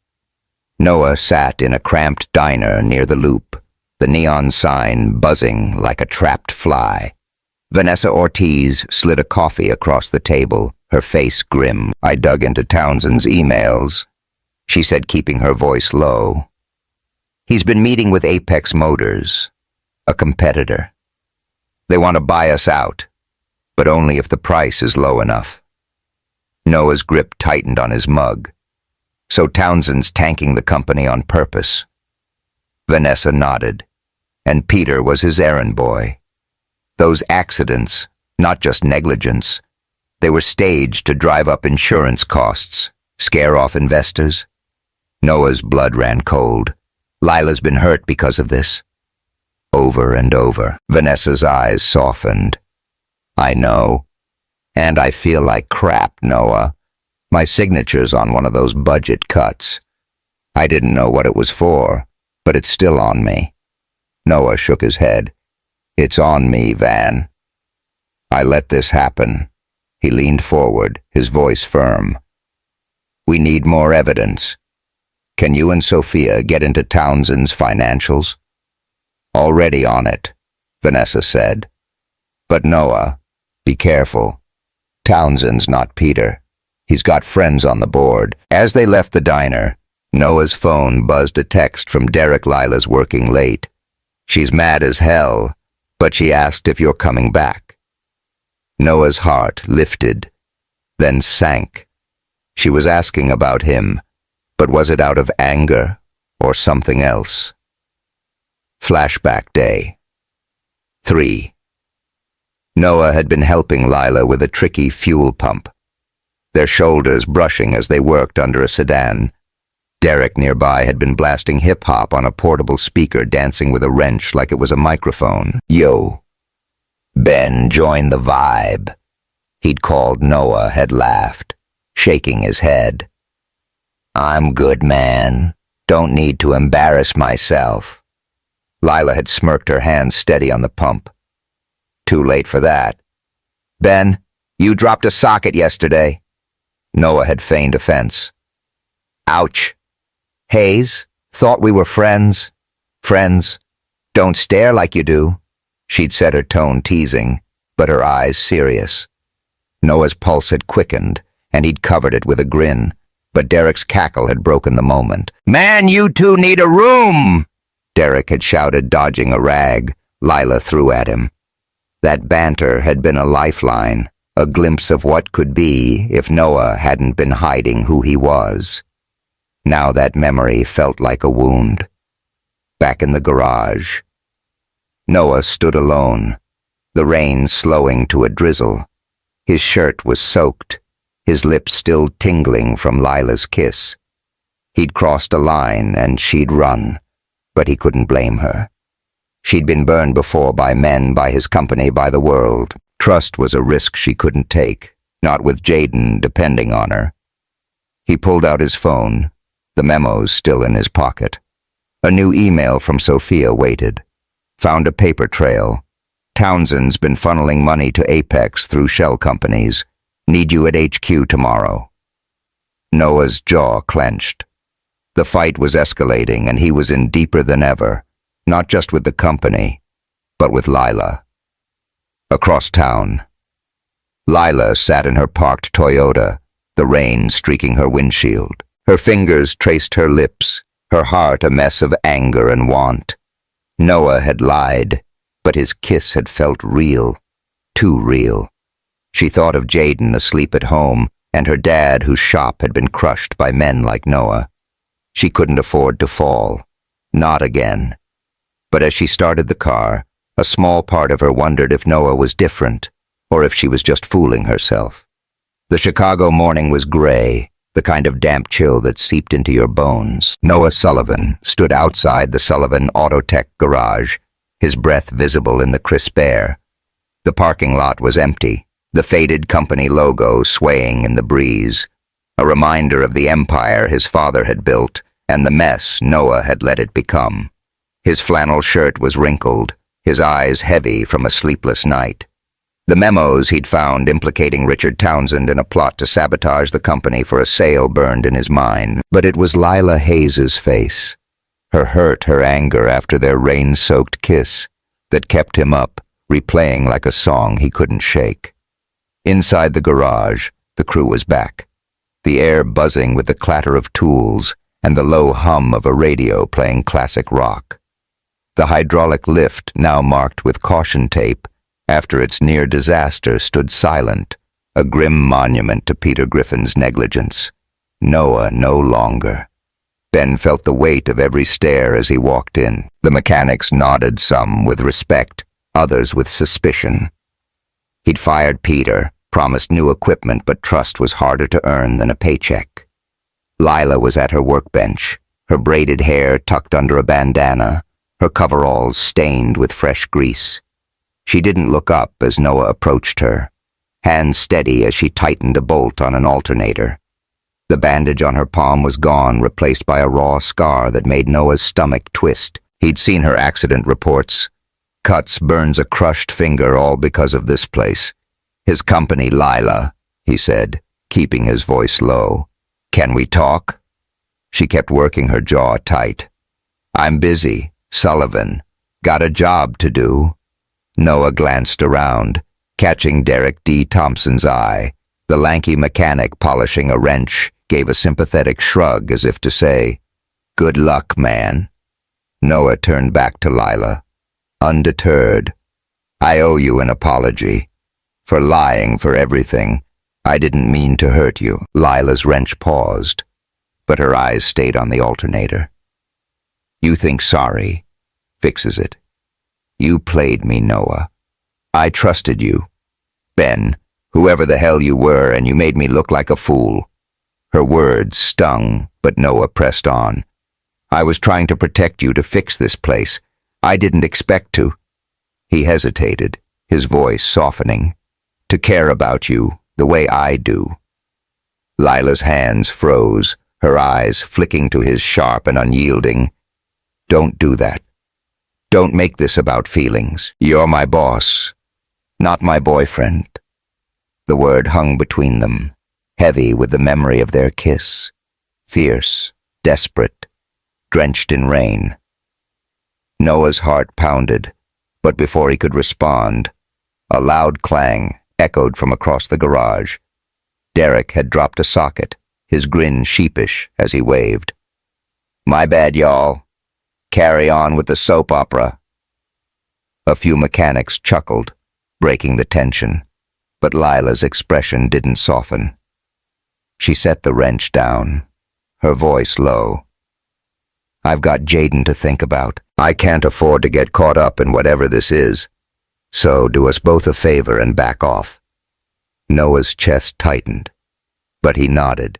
Noah sat in a cramped diner near the Loop, the neon sign buzzing like a trapped fly. Vanessa Ortiz slid a coffee across the table, her face grim. I dug into Townsend's emails, she said, keeping her voice low. He's been meeting with Apex Motors, a competitor. They want to buy us out, but only if the price is low enough. Noah's grip tightened on his mug. So Townsend's tanking the company on purpose. Vanessa nodded, and Peter was his errand boy. Those accidents, not just negligence, they were staged to drive up insurance costs, scare off investors. Noah's blood ran cold. Lila's been hurt because of this. Over and over. Vanessa's eyes softened, I know. And I feel like crap, Noah. My signature's on one of those budget cuts. I didn't know what it was for, but it's still on me. Noah shook his head. It's on me, Van. I let this happen. He leaned forward, his voice firm. We need more evidence. Can you and Sophia get into Townsend's financials? Already on it, Vanessa said. But Noah, be careful. Townsend's not Peter. He's got friends on the board. As they left the diner, Noah's phone buzzed a text from Derek. Lila's working late. She's mad as hell, but she asked if you're coming back. Noah's heart lifted, then sank. She was asking about him, but was it out of anger or something else? Flashback day. 3. Noah had been helping Lila with a tricky fuel pump, their shoulders brushing as they worked under a sedan. Derek nearby had been blasting hip-hop on a portable speaker, dancing with a wrench like it was a microphone. Yo. Ben, join the vibe. He'd called. Noah had laughed, shaking his head. I'm good, man. Don't need to embarrass myself. Lila had smirked, her hands steady on the pump. Too late for that. Ben, you dropped a socket yesterday. Noah had feigned offense. Ouch. Hayes, thought we were friends. Friends. Don't stare like you do. She'd said, her tone teasing, but her eyes serious. Noah's pulse had quickened, and he'd covered it with a grin, but Derek's cackle had broken the moment. Man, you two need a room! Derek had shouted, dodging a rag Lila threw at him. That banter had been a lifeline, a glimpse of what could be if Noah hadn't been hiding who he was. Now that memory felt like a wound. Back in the garage, Noah stood alone, the rain slowing to a drizzle. His shirt was soaked, his lips still tingling from Lila's kiss. He'd crossed a line and she'd run, but he couldn't blame her. She'd been burned before by men, by his company, by the world. Trust was a risk she couldn't take, not with Jaden depending on her. He pulled out his phone, the memos still in his pocket. A new email from Sophia waited. Found a paper trail. Townsend's been funneling money to Apex through shell companies. Need you at HQ tomorrow. Noah's jaw clenched. The fight was escalating, and he was in deeper than ever, not just with the company, but with Lila. Across town, Lila sat in her parked Toyota, the rain streaking her windshield. Her fingers traced her lips, her heart a mess of anger and want. Noah had lied, but his kiss had felt real, too real. She thought of Jaden asleep at home, and her dad whose shop had been crushed by men like Noah. She couldn't afford to fall. Not again. But as she started the car, a small part of her wondered if Noah was different, or if she was just fooling herself. The Chicago morning was gray, the kind of damp chill that seeped into your bones. Noah Sullivan stood outside the Sullivan Autotech garage, his breath visible in the crisp air. The parking lot was empty, the faded company logo swaying in the breeze, a reminder of the empire his father had built and the mess Noah had let it become. His flannel shirt was wrinkled, his eyes heavy from a sleepless night. The memos he'd found implicating Richard Townsend in a plot to sabotage the company for a sale burned in his mind. But it was Lila Hayes's face, her hurt, her anger after their rain-soaked kiss, that kept him up, replaying like a song he couldn't shake. Inside the garage, the crew was back, the air buzzing with the clatter of tools and the low hum of a radio playing classic rock. The hydraulic lift, now marked with caution tape, after its near disaster, stood silent, a grim monument to Peter Griffin's negligence. Noah no longer. Ben felt the weight of every stare as he walked in. The mechanics nodded, some with respect, others with suspicion. He'd fired Peter, promised new equipment, but trust was harder to earn than a paycheck. Lila was at her workbench, her braided hair tucked under a bandana, her coveralls stained with fresh grease. She didn't look up as Noah approached her, hands steady as she tightened a bolt on an alternator. The bandage on her palm was gone, replaced by a raw scar that made Noah's stomach twist. He'd seen her accident reports. Cuts, burns, a crushed finger, all because of this place. His company, Lila, he said, keeping his voice low. Can we talk? She kept working her jaw tight. I'm busy, Sullivan. Got a job to do. Noah glanced around, catching Derek D. Thompson's eye. The lanky mechanic polishing a wrench gave a sympathetic shrug as if to say, Good luck, man. Noah turned back to Lila, undeterred. I owe you an apology. For lying for everything. I didn't mean to hurt you. Lila's wrench paused, but her eyes stayed on the alternator. You think sorry fixes it. You played me, Noah. I trusted you. Ben, whoever the hell you were, and you made me look like a fool. Her words stung, but Noah pressed on. I was trying to protect you, to fix this place. I didn't expect to. He hesitated, his voice softening. To care about you the way I do. Lila's hands froze, her eyes flicking to his sharp and unyielding. Don't do that. Don't make this about feelings. You're my boss, not my boyfriend. The word hung between them, heavy with the memory of their kiss, fierce, desperate, drenched in rain. Noah's heart pounded, but before he could respond, a loud clang echoed from across the garage. Derek had dropped a socket, his grin sheepish as he waved. My bad, y'all. Carry on with the soap opera. A few mechanics chuckled, breaking the tension, but Lila's expression didn't soften. She set the wrench down, her voice low. I've got Jaden to think about. I can't afford to get caught up in whatever this is, so do us both a favor and back off. Noah's chest tightened, but he nodded,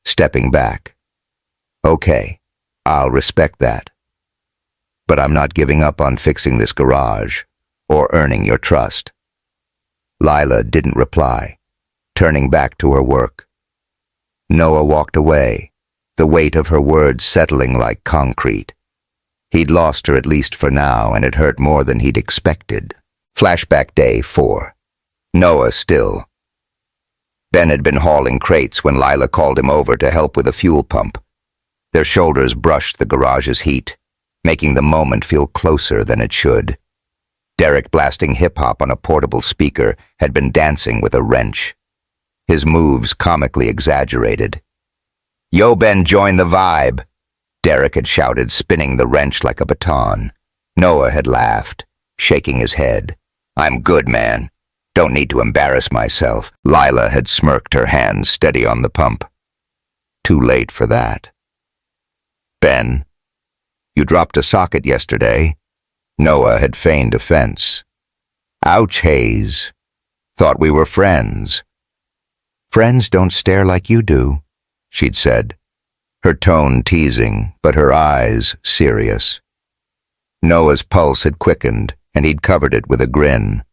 stepping back. Okay, I'll respect that. But I'm not giving up on fixing this garage or earning your trust. Lila didn't reply, turning back to her work. Noah walked away, the weight of her words settling like concrete. He'd lost her, at least for now, and it hurt more than he'd expected. Flashback day 4. Noah still. Ben had been hauling crates when Lila called him over to help with a fuel pump. Their shoulders brushed the garage's heat, making the moment feel closer than it should. Derek, blasting hip-hop on a portable speaker, had been dancing with a wrench. His moves comically exaggerated. Yo, Ben, join the vibe, Derek had shouted, spinning the wrench like a baton. Noah had laughed, shaking his head. I'm good, man. Don't need to embarrass myself. Lila had smirked, her hands steady on the pump. Too late for that. Ben, you dropped a socket yesterday. Noah had feigned offense. Ouch, Hayes. Thought we were friends. Friends don't stare like you do, she'd said, her tone teasing, but her eyes serious. Noah's pulse had quickened, and he'd covered it with a grin.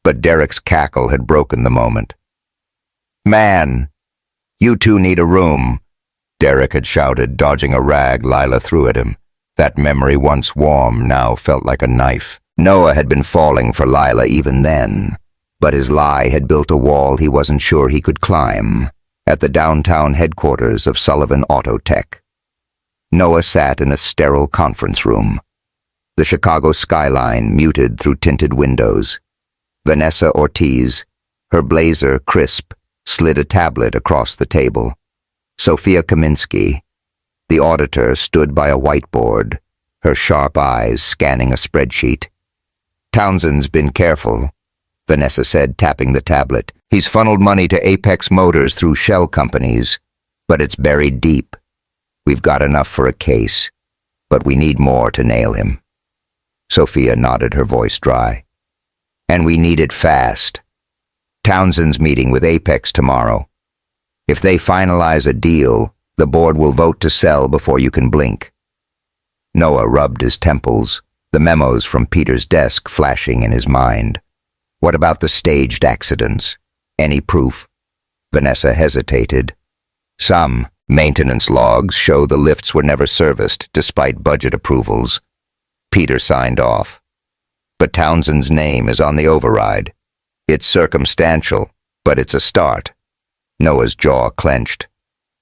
But Derek's cackle had broken the moment. Man, you two need a room, Derek had shouted, dodging a rag Lila threw at him. That memory, once warm, now felt like a knife. Noah had been falling for Lila even then, but his lie had built a wall he wasn't sure he could climb. At the downtown headquarters of Sullivan Auto Tech, Noah sat in a sterile conference room. The Chicago skyline muted through tinted windows. Vanessa Ortiz, her blazer crisp, slid a tablet across the table. Sophia Kaminsky, the auditor, stood by a whiteboard, her sharp eyes scanning a spreadsheet. Townsend's been careful, Vanessa said, tapping the tablet. He's funneled money to Apex Motors through shell companies, but it's buried deep. We've got enough for a case, but we need more to nail him. Sophia nodded, her voice dry. And we need it fast. Townsend's meeting with Apex tomorrow. If they finalize a deal, the board will vote to sell before you can blink. Noah rubbed his temples, the memos from Peter's desk flashing in his mind. What about the staged accidents? Any proof? Vanessa hesitated. Some maintenance logs show the lifts were never serviced despite budget approvals. Peter signed off. But Townsend's name is on the override. It's circumstantial, but it's a start. Noah's jaw clenched.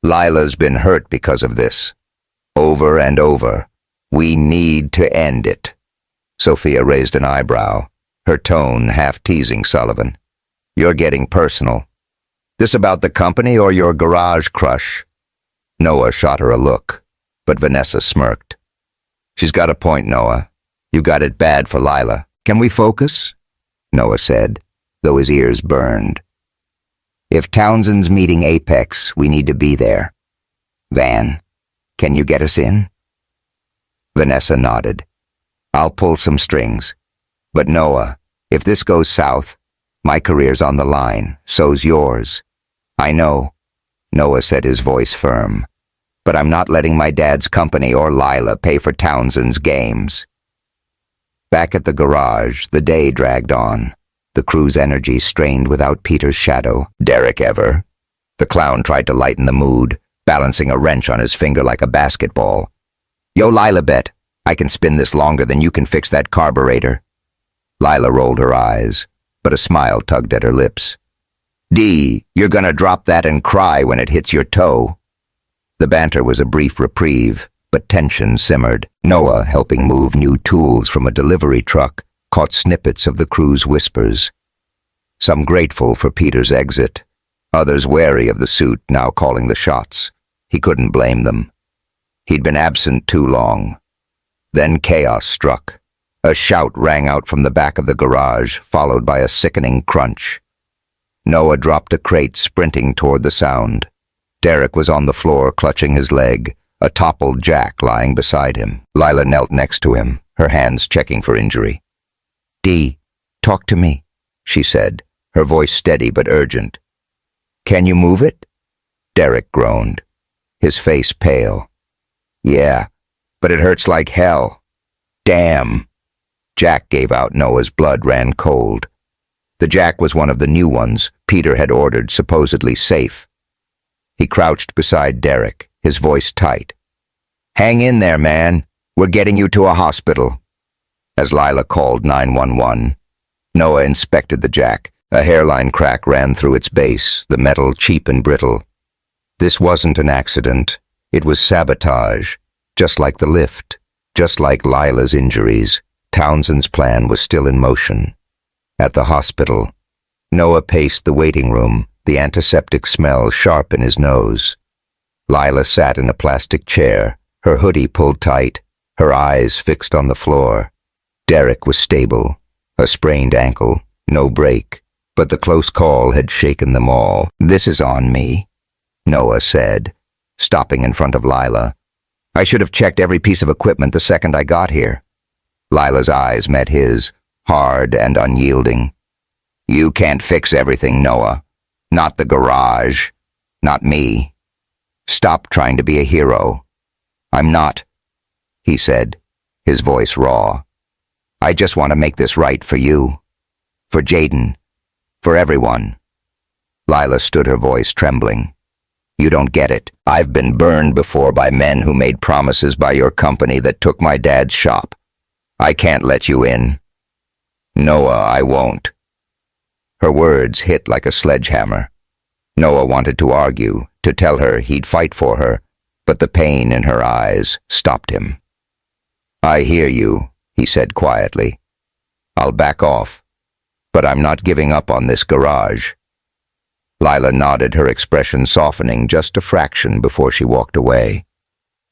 Lila's been hurt because of this. Over and over. We need to end it. Sophia raised an eyebrow, her tone half-teasing Sullivan. You're getting personal. This about the company or your garage crush? Noah shot her a look, but Vanessa smirked. She's got a point, Noah. You got it bad for Lila. Can we focus? Noah said, though his ears burned. If Townsend's meeting Apex, we need to be there. Van, can you get us in? Vanessa nodded. I'll pull some strings. But Noah, if this goes south, my career's on the line, so's yours. I know, Noah said, his voice firm, but I'm not letting my dad's company or Lila pay for Townsend's games. Back at the garage, the day dragged on. The crew's energy strained without Peter's shadow. Derek ever. The clown tried to lighten the mood, balancing a wrench on his finger like a basketball. Yo, Lila bet. I can spin this longer than you can fix that carburetor. Lila rolled her eyes, but a smile tugged at her lips. D, you're gonna drop that and cry when it hits your toe. The banter was a brief reprieve, but tension simmered. Noah, helping move new tools from a delivery truck, caught snippets of the crew's whispers. Some grateful for Peter's exit, others wary of the suit now calling the shots. He couldn't blame them. He'd been absent too long. Then chaos struck. A shout rang out from the back of the garage, followed by a sickening crunch. Noah dropped a crate, sprinting toward the sound. Derek was on the floor, clutching his leg, a toppled Jack lying beside him. Lila knelt next to him, her hands checking for injury. D, talk to me, she said, her voice steady but urgent. Can you move it? Derek groaned, his face pale. Yeah, but it hurts like hell. Damn. Jack gave out. Noah's blood ran cold. The Jack was one of the new ones Peter had ordered, supposedly safe. He crouched beside Derek, his voice tight. Hang in there, man. We're getting you to a hospital. As Lila called 911, Noah inspected the Jack. A hairline crack ran through its base, the metal cheap and brittle. This wasn't an accident. It was sabotage, just like the lift, just like Lila's injuries. Townsend's plan was still in motion. At the hospital, Noah paced the waiting room, the antiseptic smell sharp in his nose. Lila sat in a plastic chair, her hoodie pulled tight, her eyes fixed on the floor. Derek was stable, a sprained ankle, no break, but the close call had shaken them all. This is on me, Noah said, stopping in front of Lila. I should have checked every piece of equipment the second I got here. Lila's eyes met his, hard and unyielding. You can't fix everything, Noah. Not the garage. Not me. Stop trying to be a hero. I'm not, he said, his voice raw. I just want to make this right for you. For Jaden. For everyone. Lila stood, her voice trembling. You don't get it. I've been burned before by men who made promises by your company that took my dad's shop. I can't let you in. Noah, I won't. Her words hit like a sledgehammer. Noah wanted to argue, to tell her he'd fight for her, but the pain in her eyes stopped him. I hear you, he said quietly. I'll back off, but I'm not giving up on this garage. Lila nodded, her expression softening just a fraction before she walked away,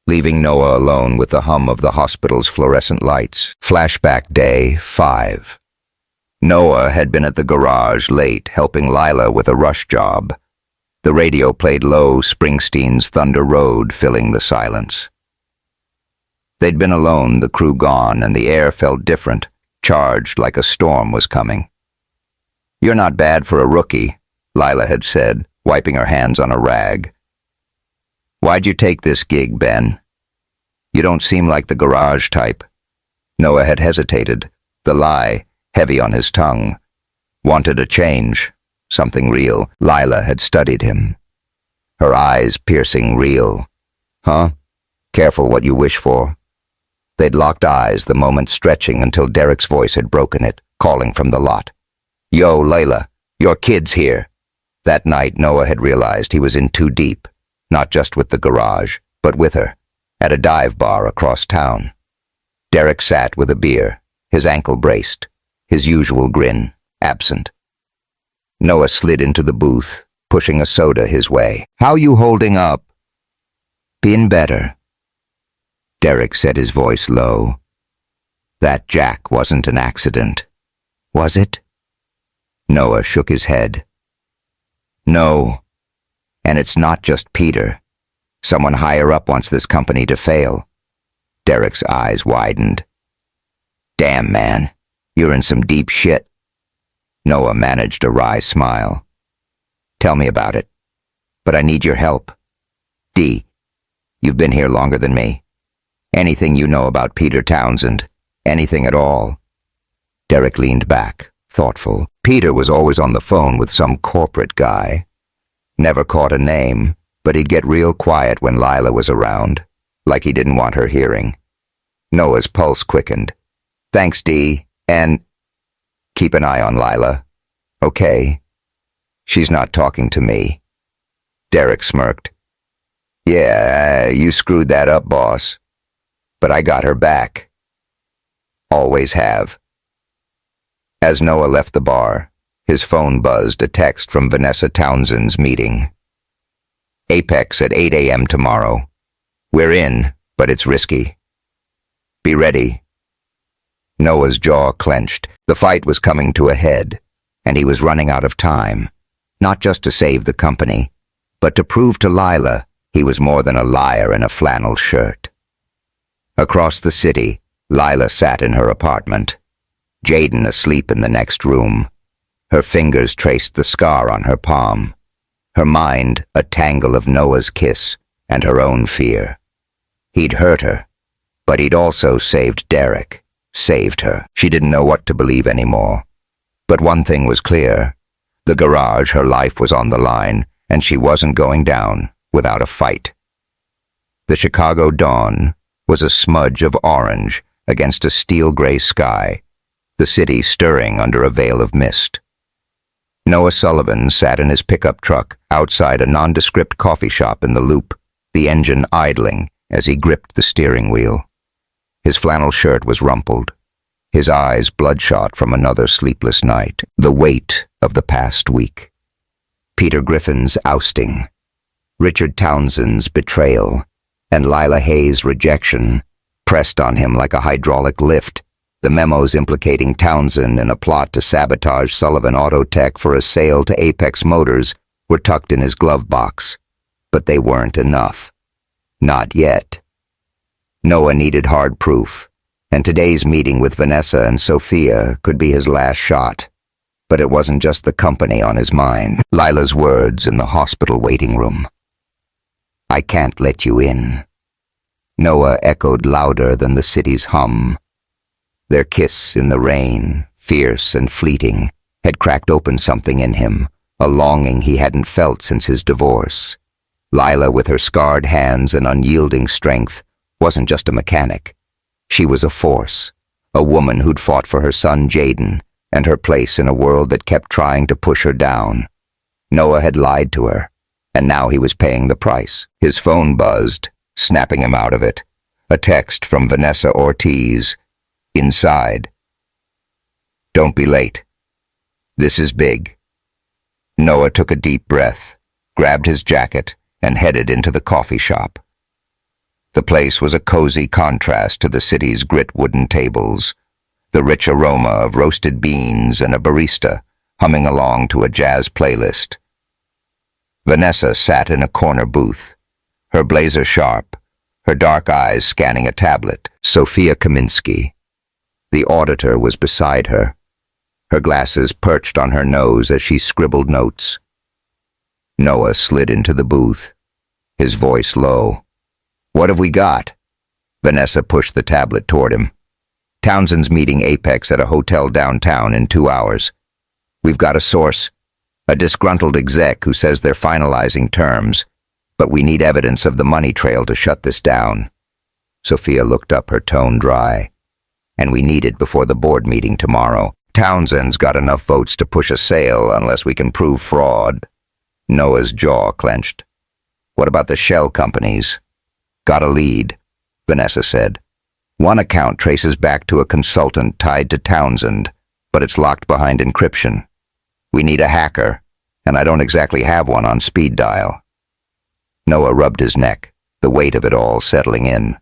leaving Noah alone with the hum of the hospital's fluorescent lights. Flashback day 5. Noah had been at the garage late, helping Lila with a rush job. The radio played low, Springsteen's Thunder Road, filling the silence. They'd been alone, the crew gone, and the air felt different, charged like a storm was coming. You're not bad for a rookie, Lila had said, wiping her hands on a rag. Why'd you take this gig, Ben? You don't seem like the garage type. Noah had hesitated, the lie heavy on his tongue. Wanted a change, something real. Lila had studied him. Her eyes piercing real. Huh? Careful what you wish for. They'd locked eyes, the moment stretching until Derek's voice had broken it, calling from the lot. Yo, Layla, your kid's here. That night, Noah had realized he was in too deep, not just with the garage, but with her, at a dive bar across town. Derek sat with a beer, his ankle braced, his usual grin absent. Noah slid into the booth, pushing a soda his way. How you holding up? Been better. Derek said, his voice low. That Jack wasn't an accident, was it? Noah shook his head. No, and it's not just Peter. Someone higher up wants this company to fail. Derek's eyes widened. Damn, man, you're in some deep shit. Noah managed a wry smile. Tell me about it, but I need your help. D, you've been here longer than me. Anything you know about Peter Townsend, anything at all. Derek leaned back, thoughtful. Peter was always on the phone with some corporate guy. Never caught a name, but he'd get real quiet when Lila was around, like he didn't want her hearing. Noah's pulse quickened. Thanks, D, and keep an eye on Lila. Okay. She's not talking to me. Derek smirked. Yeah, you screwed that up, boss. But I got her back. Always have. As Noah left the bar, his phone buzzed a text from Vanessa Townsend's meeting. Apex at 8 a.m. tomorrow. We're in, but it's risky. Be ready. Noah's jaw clenched. The fight was coming to a head, and he was running out of time, not just to save the company, but to prove to Lila he was more than a liar in a flannel shirt. Across the city, Lila sat in her apartment, Jaden asleep in the next room. Her fingers traced the scar on her palm, her mind a tangle of Noah's kiss and her own fear. He'd hurt her, but he'd also saved Derek, saved her. She didn't know what to believe anymore. But one thing was clear. The garage, her life was on the line, and she wasn't going down without a fight. The Chicago dawn was a smudge of orange against a steel-gray sky, the city stirring under a veil of mist. Noah Sullivan sat in his pickup truck outside a nondescript coffee shop in the Loop, the engine idling as he gripped the steering wheel. His flannel shirt was rumpled, his eyes bloodshot from another sleepless night, the weight of the past week. Peter Griffin's ousting, Richard Townsend's betrayal, and Lila Hayes' rejection pressed on him like a hydraulic lift. The memos implicating Townsend in a plot to sabotage Sullivan Auto Tech for a sale to Apex Motors were tucked in his glove box, but they weren't enough. Not yet. Noah needed hard proof, and today's meeting with Vanessa and Sophia could be his last shot. But it wasn't just the company on his mind. Lila's words in the hospital waiting room. I can't let you in. Noah echoed louder than the city's hum. Their kiss in the rain, fierce and fleeting, had cracked open something in him, a longing he hadn't felt since his divorce. Lila, with her scarred hands and unyielding strength, wasn't just a mechanic. She was a force, a woman who'd fought for her son Jaden and her place in a world that kept trying to push her down. Noah had lied to her, and now he was paying the price. His phone buzzed, snapping him out of it. A text from Vanessa Ortiz. Inside. Don't be late. This is big. Noah took a deep breath, grabbed his jacket, and headed into the coffee shop. The place was a cozy contrast to the city's grit wooden tables, the rich aroma of roasted beans and a barista humming along to a jazz playlist. Vanessa sat in a corner booth, her blazer sharp, her dark eyes scanning a tablet. Sophia Kaminsky, the auditor, was beside her, her glasses perched on her nose as she scribbled notes. Noah slid into the booth, his voice low. What have we got? Vanessa pushed the tablet toward him. Townsend's meeting Apex at a hotel downtown in 2 hours. We've got a source, a disgruntled exec who says they're finalizing terms, but we need evidence of the money trail to shut this down. Sophia looked up, her tone dry. And we need it before the board meeting tomorrow. Townsend's got enough votes to push a sale unless we can prove fraud. Noah's jaw clenched. What about the shell companies? Got a lead, Vanessa said. One account traces back to a consultant tied to Townsend, but it's locked behind encryption. We need a hacker, and I don't exactly have one on speed dial. Noah rubbed his neck, the weight of it all settling in.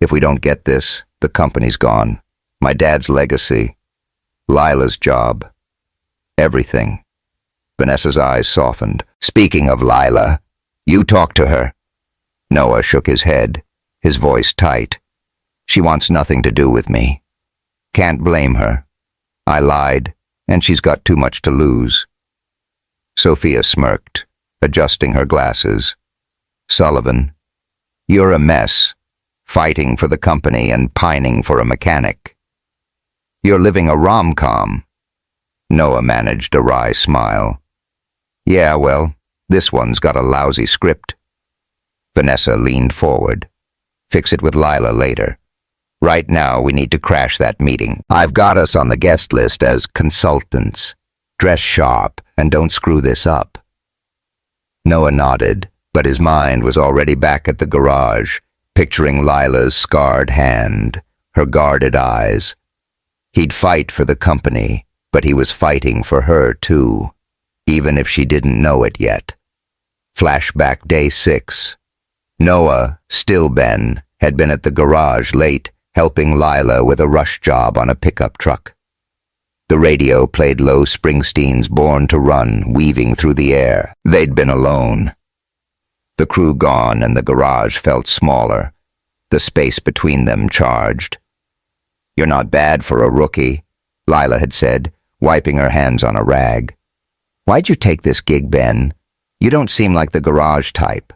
If we don't get this, the company's gone. My dad's legacy. Lila's job. Everything. Vanessa's eyes softened. Speaking of Lila, you talk to her. Noah shook his head, his voice tight. She wants nothing to do with me. Can't blame her. I lied, and she's got too much to lose. Sophia smirked, adjusting her glasses. Sullivan, you're a mess, fighting for the company and pining for a mechanic. You're living a rom-com. Noah managed a wry smile. Yeah, well, this one's got a lousy script. Vanessa leaned forward. Fix it with Lila later. Right now, we need to crash that meeting. I've got us on the guest list as consultants. Dress sharp and don't screw this up. Noah nodded, but his mind was already back at the garage, picturing Lila's scarred hand, her guarded eyes. He'd fight for the company, but he was fighting for her too, even if she didn't know it yet. Flashback day 6. Noah, still Ben, had been at the garage late, helping Lila with a rush job on a pickup truck. The radio played Low Springsteen's Born to Run, weaving through the air. They'd been alone. The crew gone and the garage felt smaller, the space between them charged. You're not bad for a rookie, Lila had said, wiping her hands on a rag. Why'd you take this gig, Ben? You don't seem like the garage type.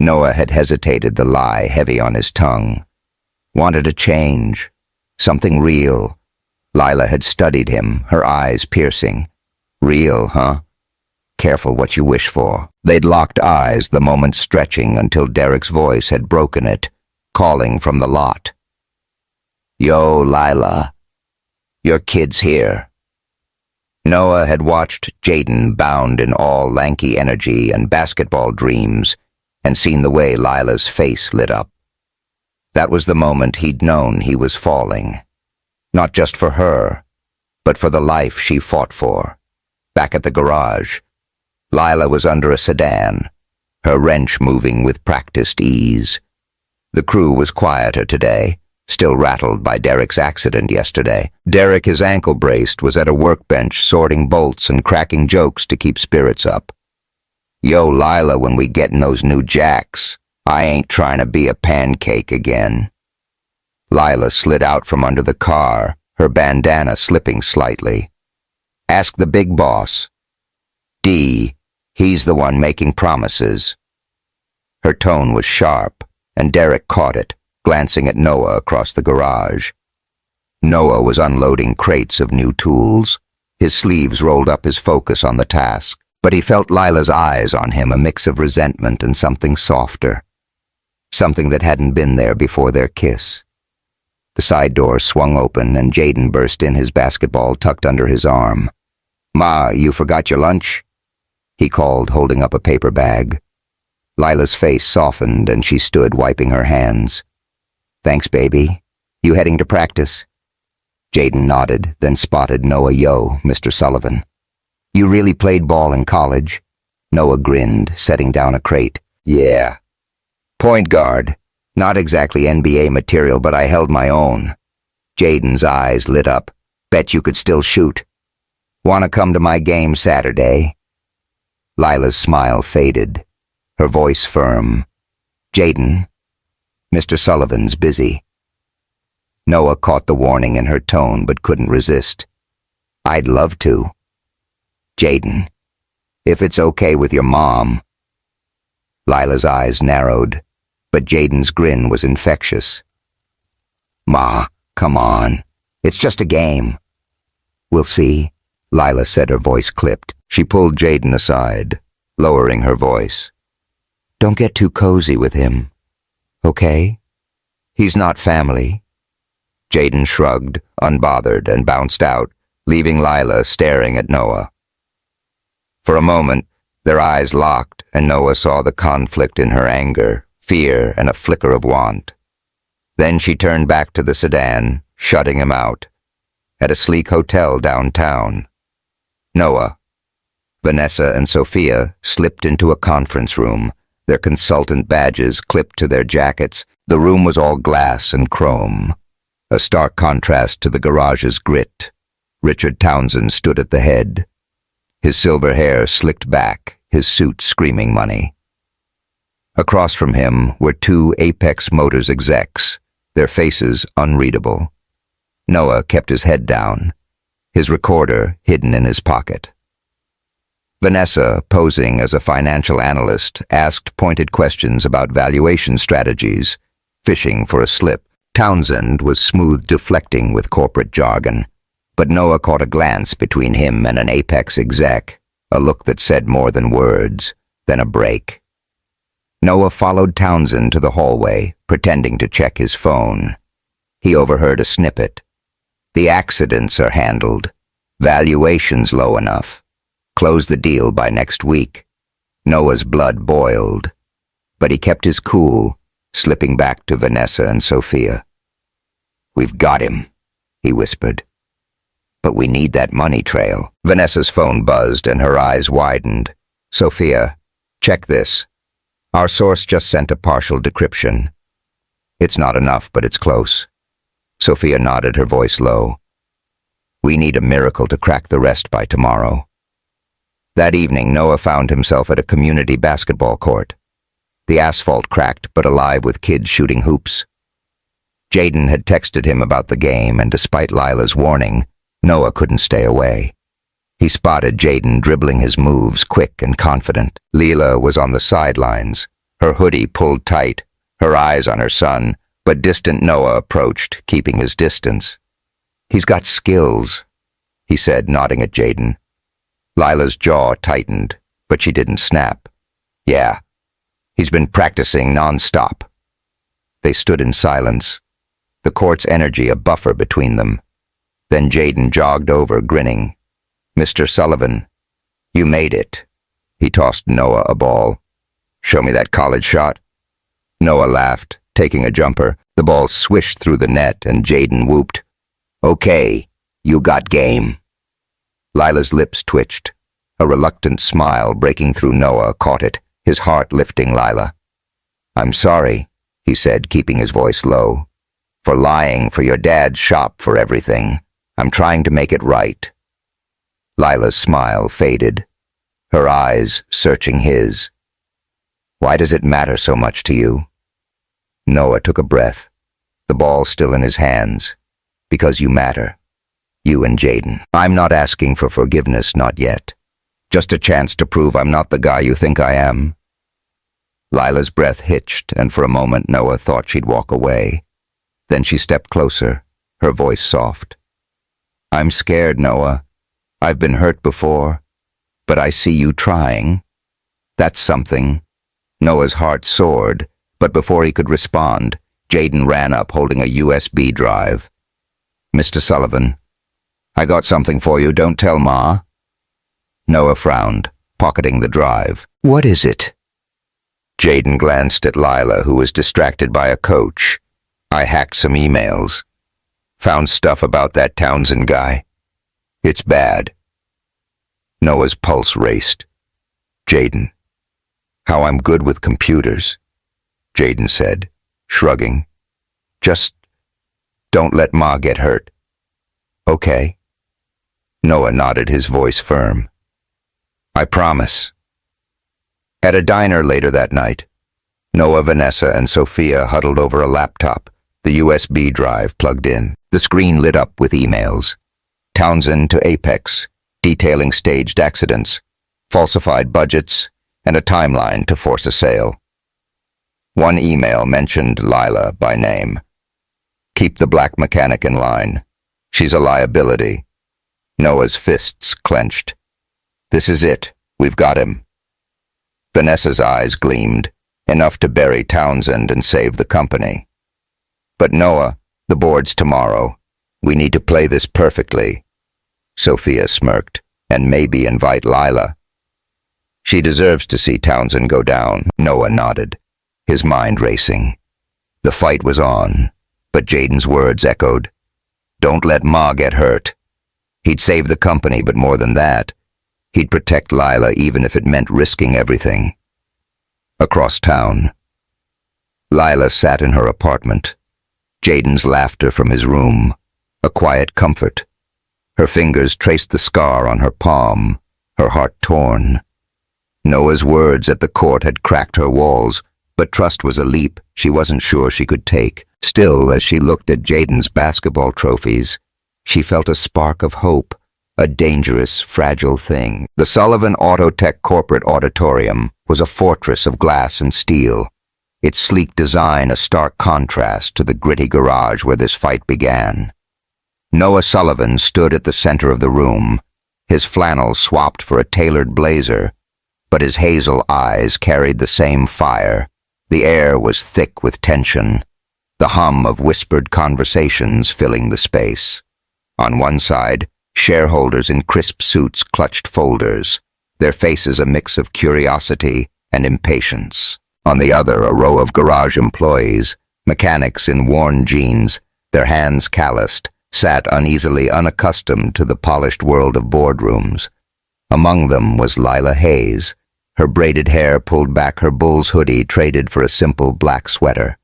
Noah had hesitated, the lie heavy on his tongue. Wanted a change, something real. Lila had studied him, her eyes piercing. Real, huh? Careful what you wish for. They'd locked eyes, the moment stretching until Derek's voice had broken it, calling from the lot. Yo, Lila. Your kid's here. Noah had watched Jaden bound in all lanky energy and basketball dreams, and seen the way Lila's face lit up. That was the moment he'd known he was falling. Not just for her, but for the life she fought for. Back at the garage, Lila was under a sedan, her wrench moving with practiced ease. The crew was quieter today, still rattled by Derek's accident yesterday. Derek, his ankle braced, was at a workbench sorting bolts and cracking jokes to keep spirits up. Yo, Lila, when we gettin' those new jacks, I ain't trying to be a pancake again. Lila slid out from under the car, her bandana slipping slightly. Ask the big boss. D, he's the one making promises. Her tone was sharp, and Derek caught it, glancing at Noah across the garage. Noah was unloading crates of new tools, his sleeves rolled up, his focus on the task. But he felt Lila's eyes on him, a mix of resentment and something softer. Something that hadn't been there before their kiss. The side door swung open and Jaden burst in, his basketball tucked under his arm. Ma, you forgot your lunch? He called, holding up a paper bag. Lila's face softened and she stood wiping her hands. Thanks, baby. You heading to practice? Jaden nodded, then spotted Noah. Yo, Mr. Sullivan. You really played ball in college? Noah grinned, setting down a crate. Yeah. Point guard. Not exactly NBA material, but I held my own. Jaden's eyes lit up. Bet you could still shoot. Want to come to my game Saturday? Lila's smile faded, her voice firm. Jaden, Mr. Sullivan's busy. Noah caught the warning in her tone but couldn't resist. I'd love to. Jaden, if it's okay with your mom. Lila's eyes narrowed, but Jaden's grin was infectious. Ma, Come on. It's just a game. We'll see, Lila said, her voice clipped. She pulled Jaden aside, lowering her voice. Don't get too cozy with him, okay? He's not family. Jaden shrugged, unbothered, and bounced out, leaving Lila staring at Noah. For a moment, their eyes locked, and Noah saw the conflict in her anger, fear, and a flicker of want. Then she turned back to the sedan, shutting him out, at a sleek hotel downtown. Noah, Vanessa, and Sophia slipped into a conference room, their consultant badges clipped to their jackets. The room was all glass and chrome, a stark contrast to the garage's grit. Richard Townsend stood at the head, his silver hair slicked back, his suit screaming money. Across from him were two Apex Motors execs, their faces unreadable. Noah kept his head down, his recorder hidden in his pocket. Vanessa, posing as a financial analyst, asked pointed questions about valuation strategies, fishing for a slip. Townsend was smooth deflecting with corporate jargon, but Noah caught a glance between him and an Apex exec, a look that said more than words, then a break. Noah followed Townsend to the hallway, pretending to check his phone. He overheard a snippet. The accidents are handled. Valuation's low enough. Close the deal by next week. Noah's blood boiled, but he kept his cool, slipping back to Vanessa and Sophia. We've got him, he whispered. But we need that money trail. Vanessa's phone buzzed and her eyes widened. Sophia, check this. Our source just sent a partial decryption. It's not enough, but it's close. Sophia nodded, her voice low. We need a miracle to crack the rest by tomorrow. That evening, Noah found himself at a community basketball court. The asphalt cracked, but alive with kids shooting hoops. Jaden had texted him about the game, and despite Lila's warning, Noah couldn't stay away. He spotted Jaden dribbling his moves, quick and confident. Lila was on the sidelines, her hoodie pulled tight, her eyes on her son, but distant Noah approached, keeping his distance. He's got skills, he said, nodding at Jaden. Lila's jaw tightened, but she didn't snap. Yeah, he's been practicing non-stop. They stood in silence, the court's energy a buffer between them. Then Jaden jogged over, grinning. Mr. Sullivan, you made it. He tossed Noah a ball. Show me that college shot. Noah laughed, taking a jumper. The ball swished through the net, and Jaden whooped. Okay, you got game. Lila's lips twitched. A reluctant smile breaking through Noah caught it, his heart lifting Lila. I'm sorry, he said, keeping his voice low, for lying, for your dad's shop, for everything. I'm trying to make it right. Lila's smile faded, her eyes searching his. Why does it matter so much to you? Noah took a breath, the ball still in his hands. Because you matter. You and Jaden. I'm not asking for forgiveness, not yet. Just a chance to prove I'm not the guy you think I am. Lila's breath hitched, and for a moment Noah thought she'd walk away. Then she stepped closer, her voice soft. I'm scared, Noah. I've been hurt before, but I see you trying. That's something. Noah's heart soared, but before he could respond, Jaden ran up holding a USB drive. Mr. Sullivan, I got something for you, don't tell Ma. Noah frowned, pocketing the drive. What is it? Jaden glanced at Lila, who was distracted by a coach. I hacked some emails. Found stuff about that Townsend guy. It's bad. Noah's pulse raced. Jaden. How I'm good with computers, Jaden said, shrugging. Just don't let Ma get hurt. Okay. Noah nodded, his voice firm. I promise. At a diner later that night, Noah, Vanessa, and Sophia huddled over a laptop, the USB drive plugged in. The screen lit up with emails. Townsend to Apex, detailing staged accidents, falsified budgets, and a timeline to force a sale. One email mentioned Lila by name. Keep the black mechanic in line. She's a liability. Noah's fists clenched. This is it. We've got him. Vanessa's eyes gleamed, enough to bury Townsend and save the company. But Noah, the board's tomorrow. We need to play this perfectly. Sophia smirked, and maybe invite Lila. She deserves to see Townsend go down. Noah nodded, his mind racing. The fight was on, but Jaden's words echoed. Don't let Ma get hurt. He'd save the company, but more than that, he'd protect Lila even if it meant risking everything. Across town, Lila sat in her apartment. Jaden's laughter from his room, a quiet comfort. Her fingers traced the scar on her palm, her heart torn. Noah's words at the court had cracked her walls, but trust was a leap she wasn't sure she could take. Still, as she looked at Jaden's basketball trophies, she felt a spark of hope, a dangerous, fragile thing. The Sullivan Autotech corporate auditorium was a fortress of glass and steel, its sleek design a stark contrast to the gritty garage where this fight began. Noah Sullivan stood at the center of the room, his flannel swapped for a tailored blazer, but his hazel eyes carried the same fire. The air was thick with tension, the hum of whispered conversations filling the space. On one side, shareholders in crisp suits clutched folders, their faces a mix of curiosity and impatience. On the other, a row of garage employees, mechanics in worn jeans, their hands calloused, sat uneasily unaccustomed to the polished world of boardrooms. Among them was Lila Hayes, her braided hair pulled back, her bull's hoodie traded for a simple black sweater.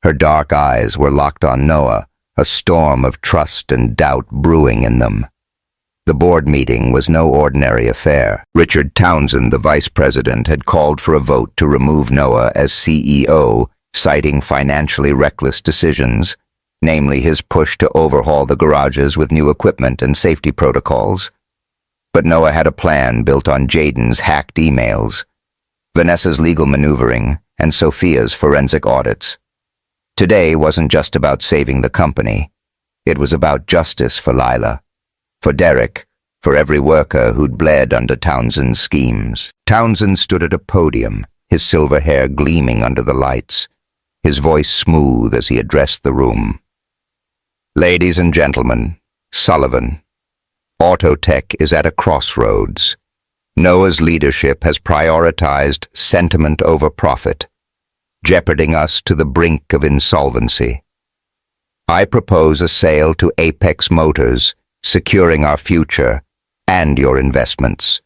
Her dark eyes were locked on Noah, a storm of trust and doubt brewing in them. The board meeting was no ordinary affair. Richard Townsend, the vice president, had called for a vote to remove Noah as CEO, citing financially reckless decisions, namely his push to overhaul the garages with new equipment and safety protocols. But Noah had a plan built on Jaden's hacked emails, Vanessa's legal maneuvering, and Sophia's forensic audits. Today wasn't just about saving the company. It was about justice for Lila, for Derek, for every worker who'd bled under Townsend's schemes. Townsend stood at a podium, his silver hair gleaming under the lights, his voice smooth as he addressed the room. Ladies and gentlemen, Sullivan, Autotech is at a crossroads. Noah's leadership has prioritized sentiment over profit, jeoparding us to the brink of insolvency. I propose a sale to Apex Motors, securing our future and your investments.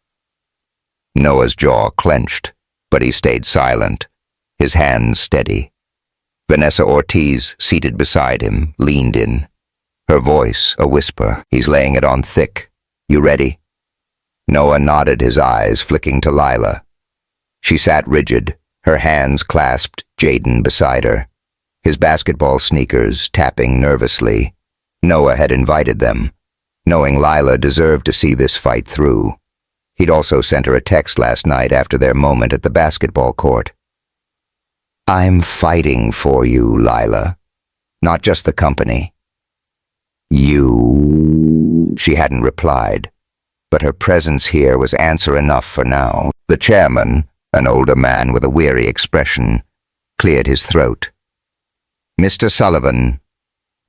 Noah's jaw clenched, but he stayed silent, his hands steady. Vanessa Ortiz, seated beside him, leaned in, her voice a whisper. He's laying it on thick. You ready? Noah nodded, his eyes flicking to Lila. She sat rigid, her hands clasped, Jaden beside her, his basketball sneakers tapping nervously. Noah had invited them, knowing Lila deserved to see this fight through. He'd also sent her a text last night after their moment at the basketball court. I'm fighting for you, Lila, not just the company. You... She hadn't replied, but her presence here was answer enough for now. The chairman, an older man with a weary expression, cleared his throat. Mr. Sullivan,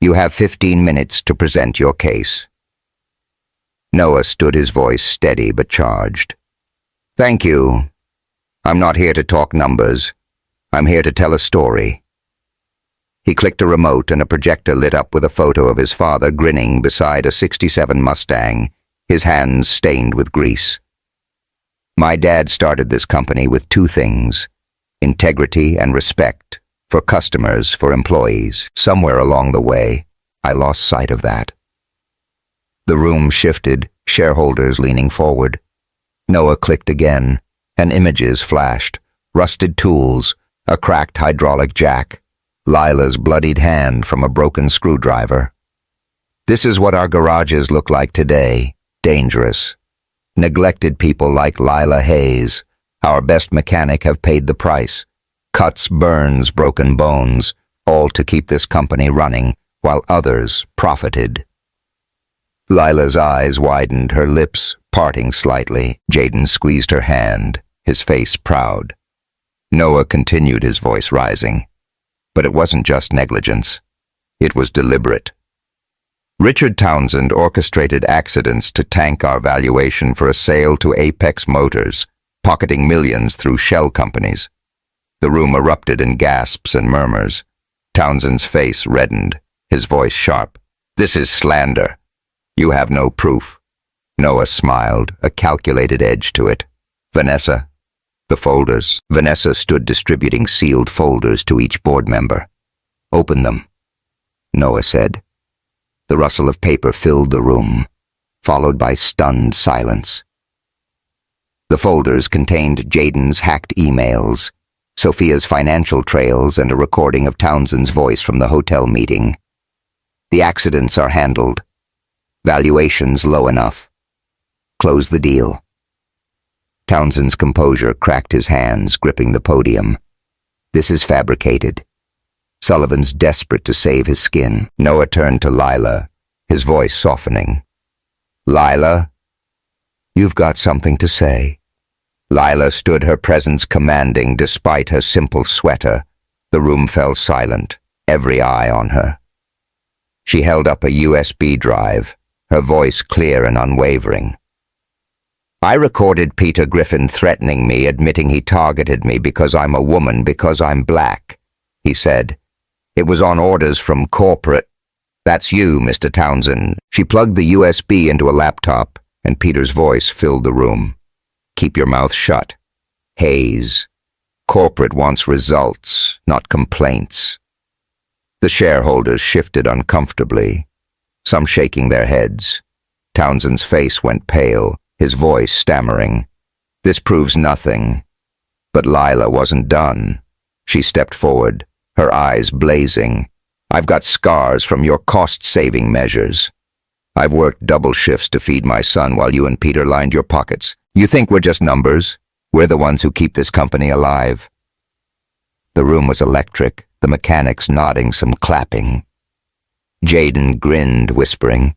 you have 15 minutes to present your case. Noah stood, his voice steady but charged. Thank you. I'm not here to talk numbers. I'm here to tell a story. He clicked a remote and a projector lit up with a photo of his father grinning beside a '67 Mustang, his hands stained with grease. My dad started this company with two things, integrity and respect, for customers, for employees. Somewhere along the way, I lost sight of that. The room shifted, shareholders leaning forward. Noah clicked again, and images flashed, rusted tools, a cracked hydraulic jack, Lila's bloodied hand from a broken screwdriver. This is what our garages look like today, dangerous. Neglected people like Lila Hayes, our best mechanic, have paid the price. Cuts, burns, broken bones, all to keep this company running, while others profited. Lila's eyes widened, her lips parting slightly. Jaden squeezed her hand, his face proud. Noah continued, his voice rising. But it wasn't just negligence. It was deliberate. Richard Townsend orchestrated accidents to tank our valuation for a sale to Apex Motors, pocketing millions through shell companies. The room erupted in gasps and murmurs. Townsend's face reddened, his voice sharp. "This is slander. You have no proof." Noah smiled, a calculated edge to it. "Vanessa, the folders." Vanessa stood distributing sealed folders to each board member. "Open them," Noah said. The rustle of paper filled the room, followed by stunned silence. The folders contained Jaden's hacked emails, Sophia's financial trails, and a recording of Townsend's voice from the hotel meeting. "The accidents are handled. Valuations low enough. Close the deal." Townsend's composure cracked his hands, gripping the podium. "This is fabricated." Sullivan's desperate to save his skin. Noah turned to Lila, his voice softening. "Lila, you've got something to say." Lila stood, her presence commanding despite her simple sweater. The room fell silent, every eye on her. She held up a USB drive, her voice clear and unwavering. "I recorded Peter Griffin threatening me, admitting he targeted me because I'm a woman, because I'm black," he said. "It was on orders from corporate." "That's you, Mr. Townsend." She plugged the USB into a laptop, and Peter's voice filled the room. "Keep your mouth shut. Hayes. Corporate wants results, not complaints." The shareholders shifted uncomfortably, some shaking their heads. Townsend's face went pale, his voice stammering. "This proves nothing." But Lila wasn't done. She stepped forward, her eyes blazing. "I've got scars from your cost-saving measures. I've worked double shifts to feed my son while you and Peter lined your pockets. You think we're just numbers? We're the ones who keep this company alive." The room was electric, the mechanics nodding, some clapping. Jaden grinned, whispering,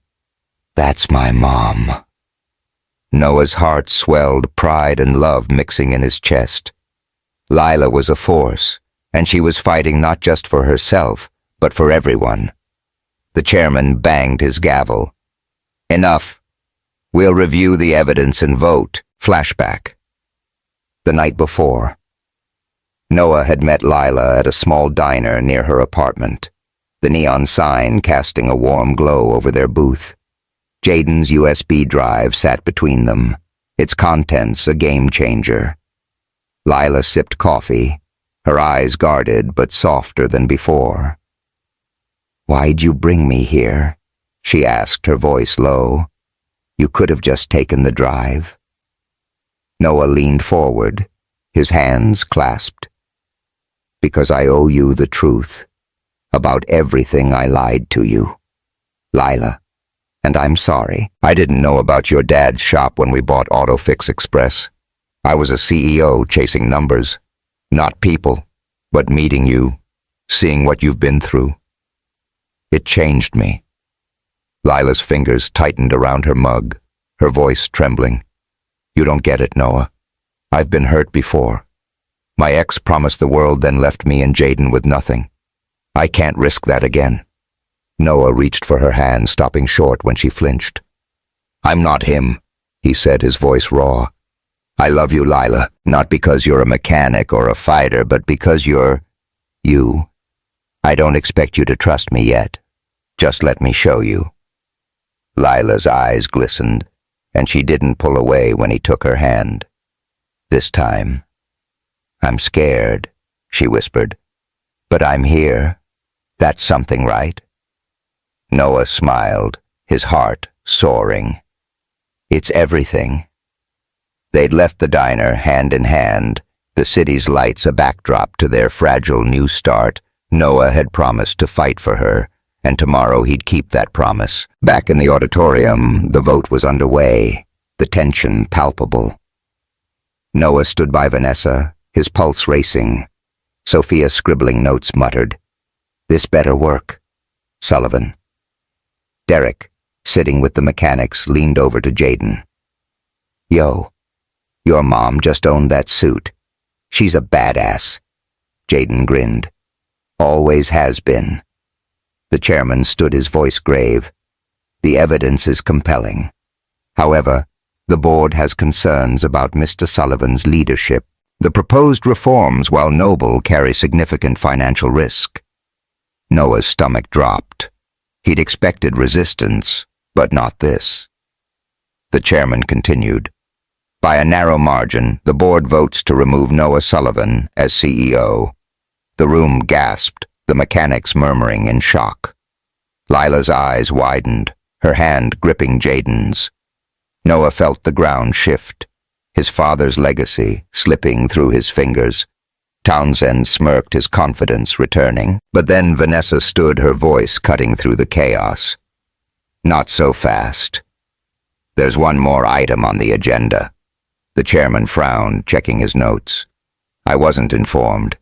"That's my mom." Noah's heart swelled, pride and love mixing in his chest. Lila was a force, and she was fighting not just for herself, but for everyone. The chairman banged his gavel. "Enough. We'll review the evidence and vote." Flashback. The night before, Noah had met Lila at a small diner near her apartment, the neon sign casting a warm glow over their booth. Jaden's USB drive sat between them, its contents a game changer. Lila sipped coffee, her eyes guarded but softer than before. "Why'd you bring me here?" she asked, her voice low. "You could have just taken the drive." Noah leaned forward, his hands clasped. "Because I owe you the truth about everything I lied to you, Lila, and I'm sorry. I didn't know about your dad's shop when we bought AutoFix Express. I was a CEO chasing numbers, not people, but meeting you, seeing what you've been through. It changed me." Lila's fingers tightened around her mug, her voice trembling. "You don't get it, Noah. I've been hurt before. My ex promised the world, then left me and Jaden with nothing. I can't risk that again." Noah reached for her hand, stopping short when she flinched. "I'm not him," he said, his voice raw. "I love you, Lila, not because you're a mechanic or a fighter, but because you're you. I don't expect you to trust me yet. Just let me show you." Lila's eyes glistened, and she didn't pull away when he took her hand. This time. "I'm scared," she whispered. "But I'm here. That's something, right?" Noah smiled, his heart soaring. "It's everything." They'd left the diner hand in hand, the city's lights a backdrop to their fragile new start. Noah had promised to fight for her, and tomorrow he'd keep that promise. Back in the auditorium, the vote was underway, the tension palpable. Noah stood by Vanessa, his pulse racing. Sophia, scribbling notes, muttered, "This better work." Sullivan. Derek, sitting with the mechanics, leaned over to Jaden. Yo, your mom just owned that suit. She's a badass. Jaden grinned. Always has been. The chairman stood, his voice grave. The evidence is compelling. However, the board has concerns about Mr. Sullivan's leadership. The proposed reforms, while noble, carry significant financial risk. Noah's stomach dropped. He'd expected resistance, but not this. The chairman continued. By a narrow margin, the board votes to remove Noah Sullivan as CEO. The room gasped, the mechanics murmuring in shock. Lila's eyes widened, her hand gripping Jaden's. Noah felt the ground shift, his father's legacy slipping through his fingers. Townsend smirked, his confidence returning. But then Vanessa stood, her voice cutting through the chaos. Not so fast. There's one more item on the agenda. The chairman frowned, checking his notes. I wasn't informed.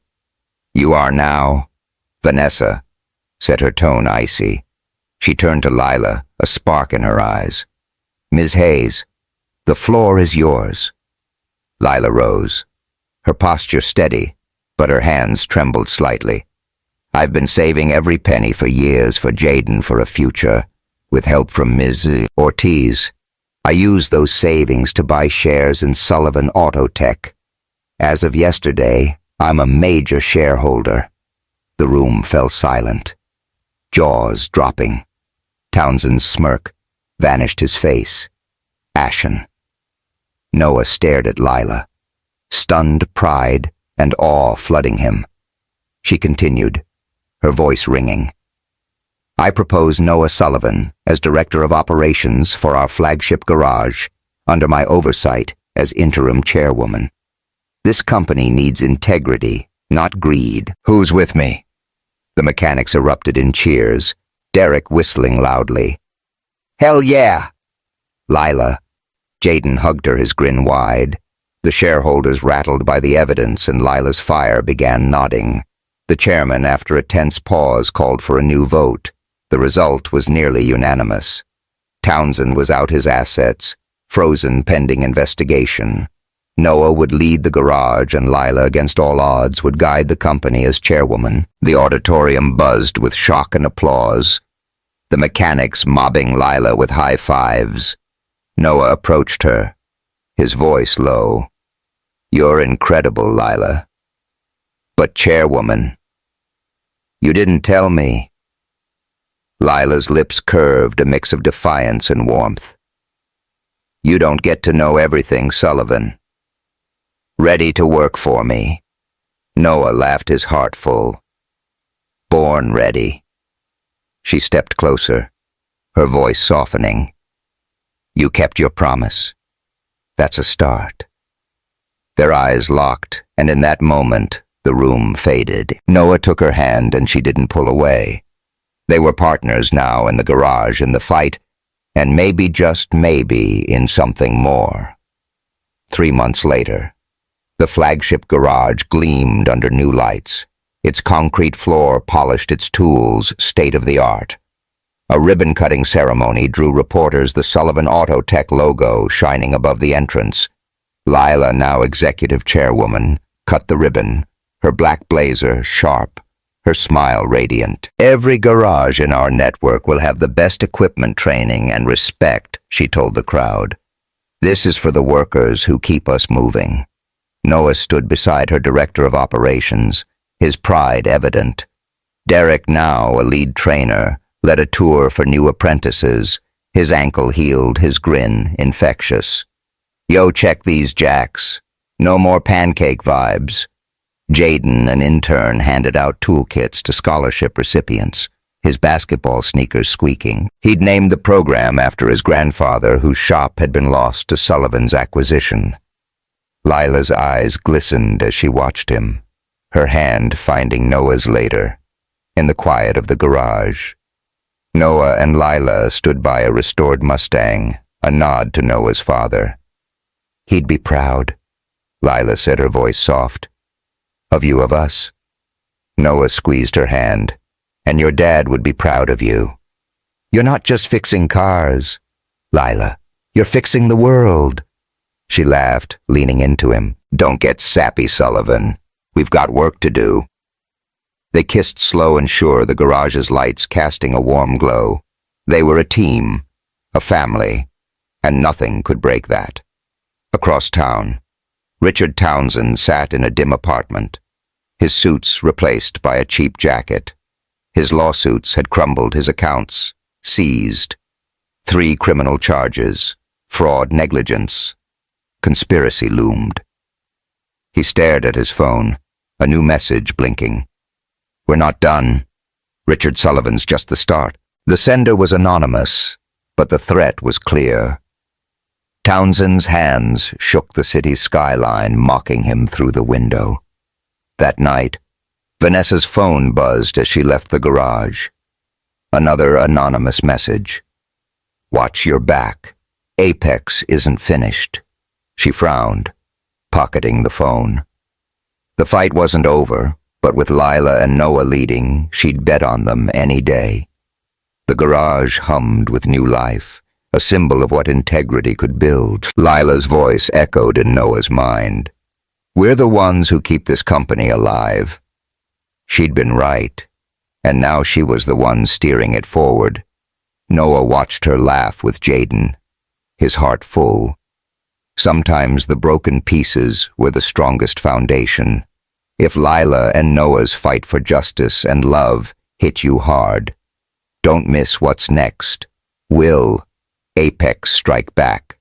You are now? Vanessa, said, her tone icy. She turned to Lila, a spark in her eyes. Ms. Hayes, the floor is yours. Lila rose, her posture steady, but her hands trembled slightly. I've been saving every penny for years for Jaden for a future, with help from Ms. Ortiz. I used those savings to buy shares in Sullivan Auto Tech. As of yesterday, I'm a major shareholder. The room fell silent, jaws dropping. Townsend's smirk vanished, his face ashen. Noah stared at Lila, stunned pride and awe flooding him. She continued, her voice ringing. I propose Noah Sullivan as Director of Operations for our flagship garage, under my oversight as interim chairwoman. This company needs integrity, not greed. Who's with me? The mechanics erupted in cheers, Derek whistling loudly. Hell yeah! Lila. Jaden hugged her, his grin wide. The shareholders rattled by the evidence, and Lila's fire began nodding. The chairman, after a tense pause, called for a new vote. The result was nearly unanimous. Townsend was out his assets, frozen pending investigation. Noah would lead the garage, and Lila, against all odds, would guide the company as chairwoman. The auditorium buzzed with shock and applause, the mechanics mobbing Lila with high fives. Noah approached her, his voice low. You're incredible, Lila. But chairwoman, you didn't tell me. Lila's lips curved, a mix of defiance and warmth. You don't get to know everything, Sullivan. Ready to work for me? Noah laughed, his heart full. Born ready. She stepped closer, her voice softening. You kept your promise. That's a start. Their eyes locked, and in that moment, the room faded. Noah took her hand, and she didn't pull away. They were partners now in the garage, in the fight, and maybe, just maybe, in something more. 3 months later, the flagship garage gleamed under new lights. Its concrete floor polished, its tools state-of-the-art. A ribbon-cutting ceremony drew reporters, the Sullivan Auto Tech logo shining above the entrance. Lila, now executive chairwoman, cut the ribbon, her black blazer sharp, her smile radiant. Every garage in our network will have the best equipment, training, and respect, she told the crowd. This is for the workers who keep us moving. Noah stood beside her director of operations, his pride evident. Derek, now a lead trainer, led a tour for new apprentices, his ankle healed, his grin infectious. Yo, check these jacks. No more pancake vibes. Jaden, an intern, handed out toolkits to scholarship recipients, his basketball sneakers squeaking. He'd named the program after his grandfather, whose shop had been lost to Sullivan's acquisition. Lila's eyes glistened as she watched him, her hand finding Noah's later, in the quiet of the garage. Noah and Lila stood by a restored Mustang, a nod to Noah's father. He'd be proud, Lila said, her voice soft. Of you, of us. Noah squeezed her hand. And your dad would be proud of you. You're not just fixing cars, Lila. You're fixing the world. She laughed, leaning into him. Don't get sappy, Sullivan. We've got work to do. They kissed slow and sure, the garage's lights casting a warm glow. They were a team, a family, and nothing could break that. Across town, Richard Townsend sat in a dim apartment, his suits replaced by a cheap jacket. His lawsuits had crumbled, his accounts seized. 3 criminal charges, fraud, negligence. Conspiracy loomed. He stared at his phone, a new message blinking. We're not done. Richard Sullivan's just the start. The sender was anonymous, but the threat was clear. Townsend's hands shook the city's skyline, mocking him through the window. That night, Vanessa's phone buzzed as she left the garage. Another anonymous message. Watch your back. Apex isn't finished. She frowned, pocketing the phone. The fight wasn't over, but with Lila and Noah leading, she'd bet on them any day. The garage hummed with new life, a symbol of what integrity could build. Lila's voice echoed in Noah's mind. We're the ones who keep this company alive. She'd been right, and now she was the one steering it forward. Noah watched her laugh with Jaden, his heart full. Sometimes the broken pieces were the strongest foundation. If Lila and Noah's fight for justice and love hit you hard, don't miss what's next. Will Apex strike back?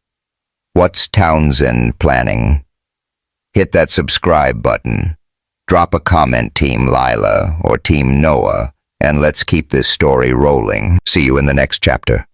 What's Townsend planning? Hit that subscribe button. Drop a comment, Team Lila or Team Noah, and let's keep this story rolling. See you in the next chapter.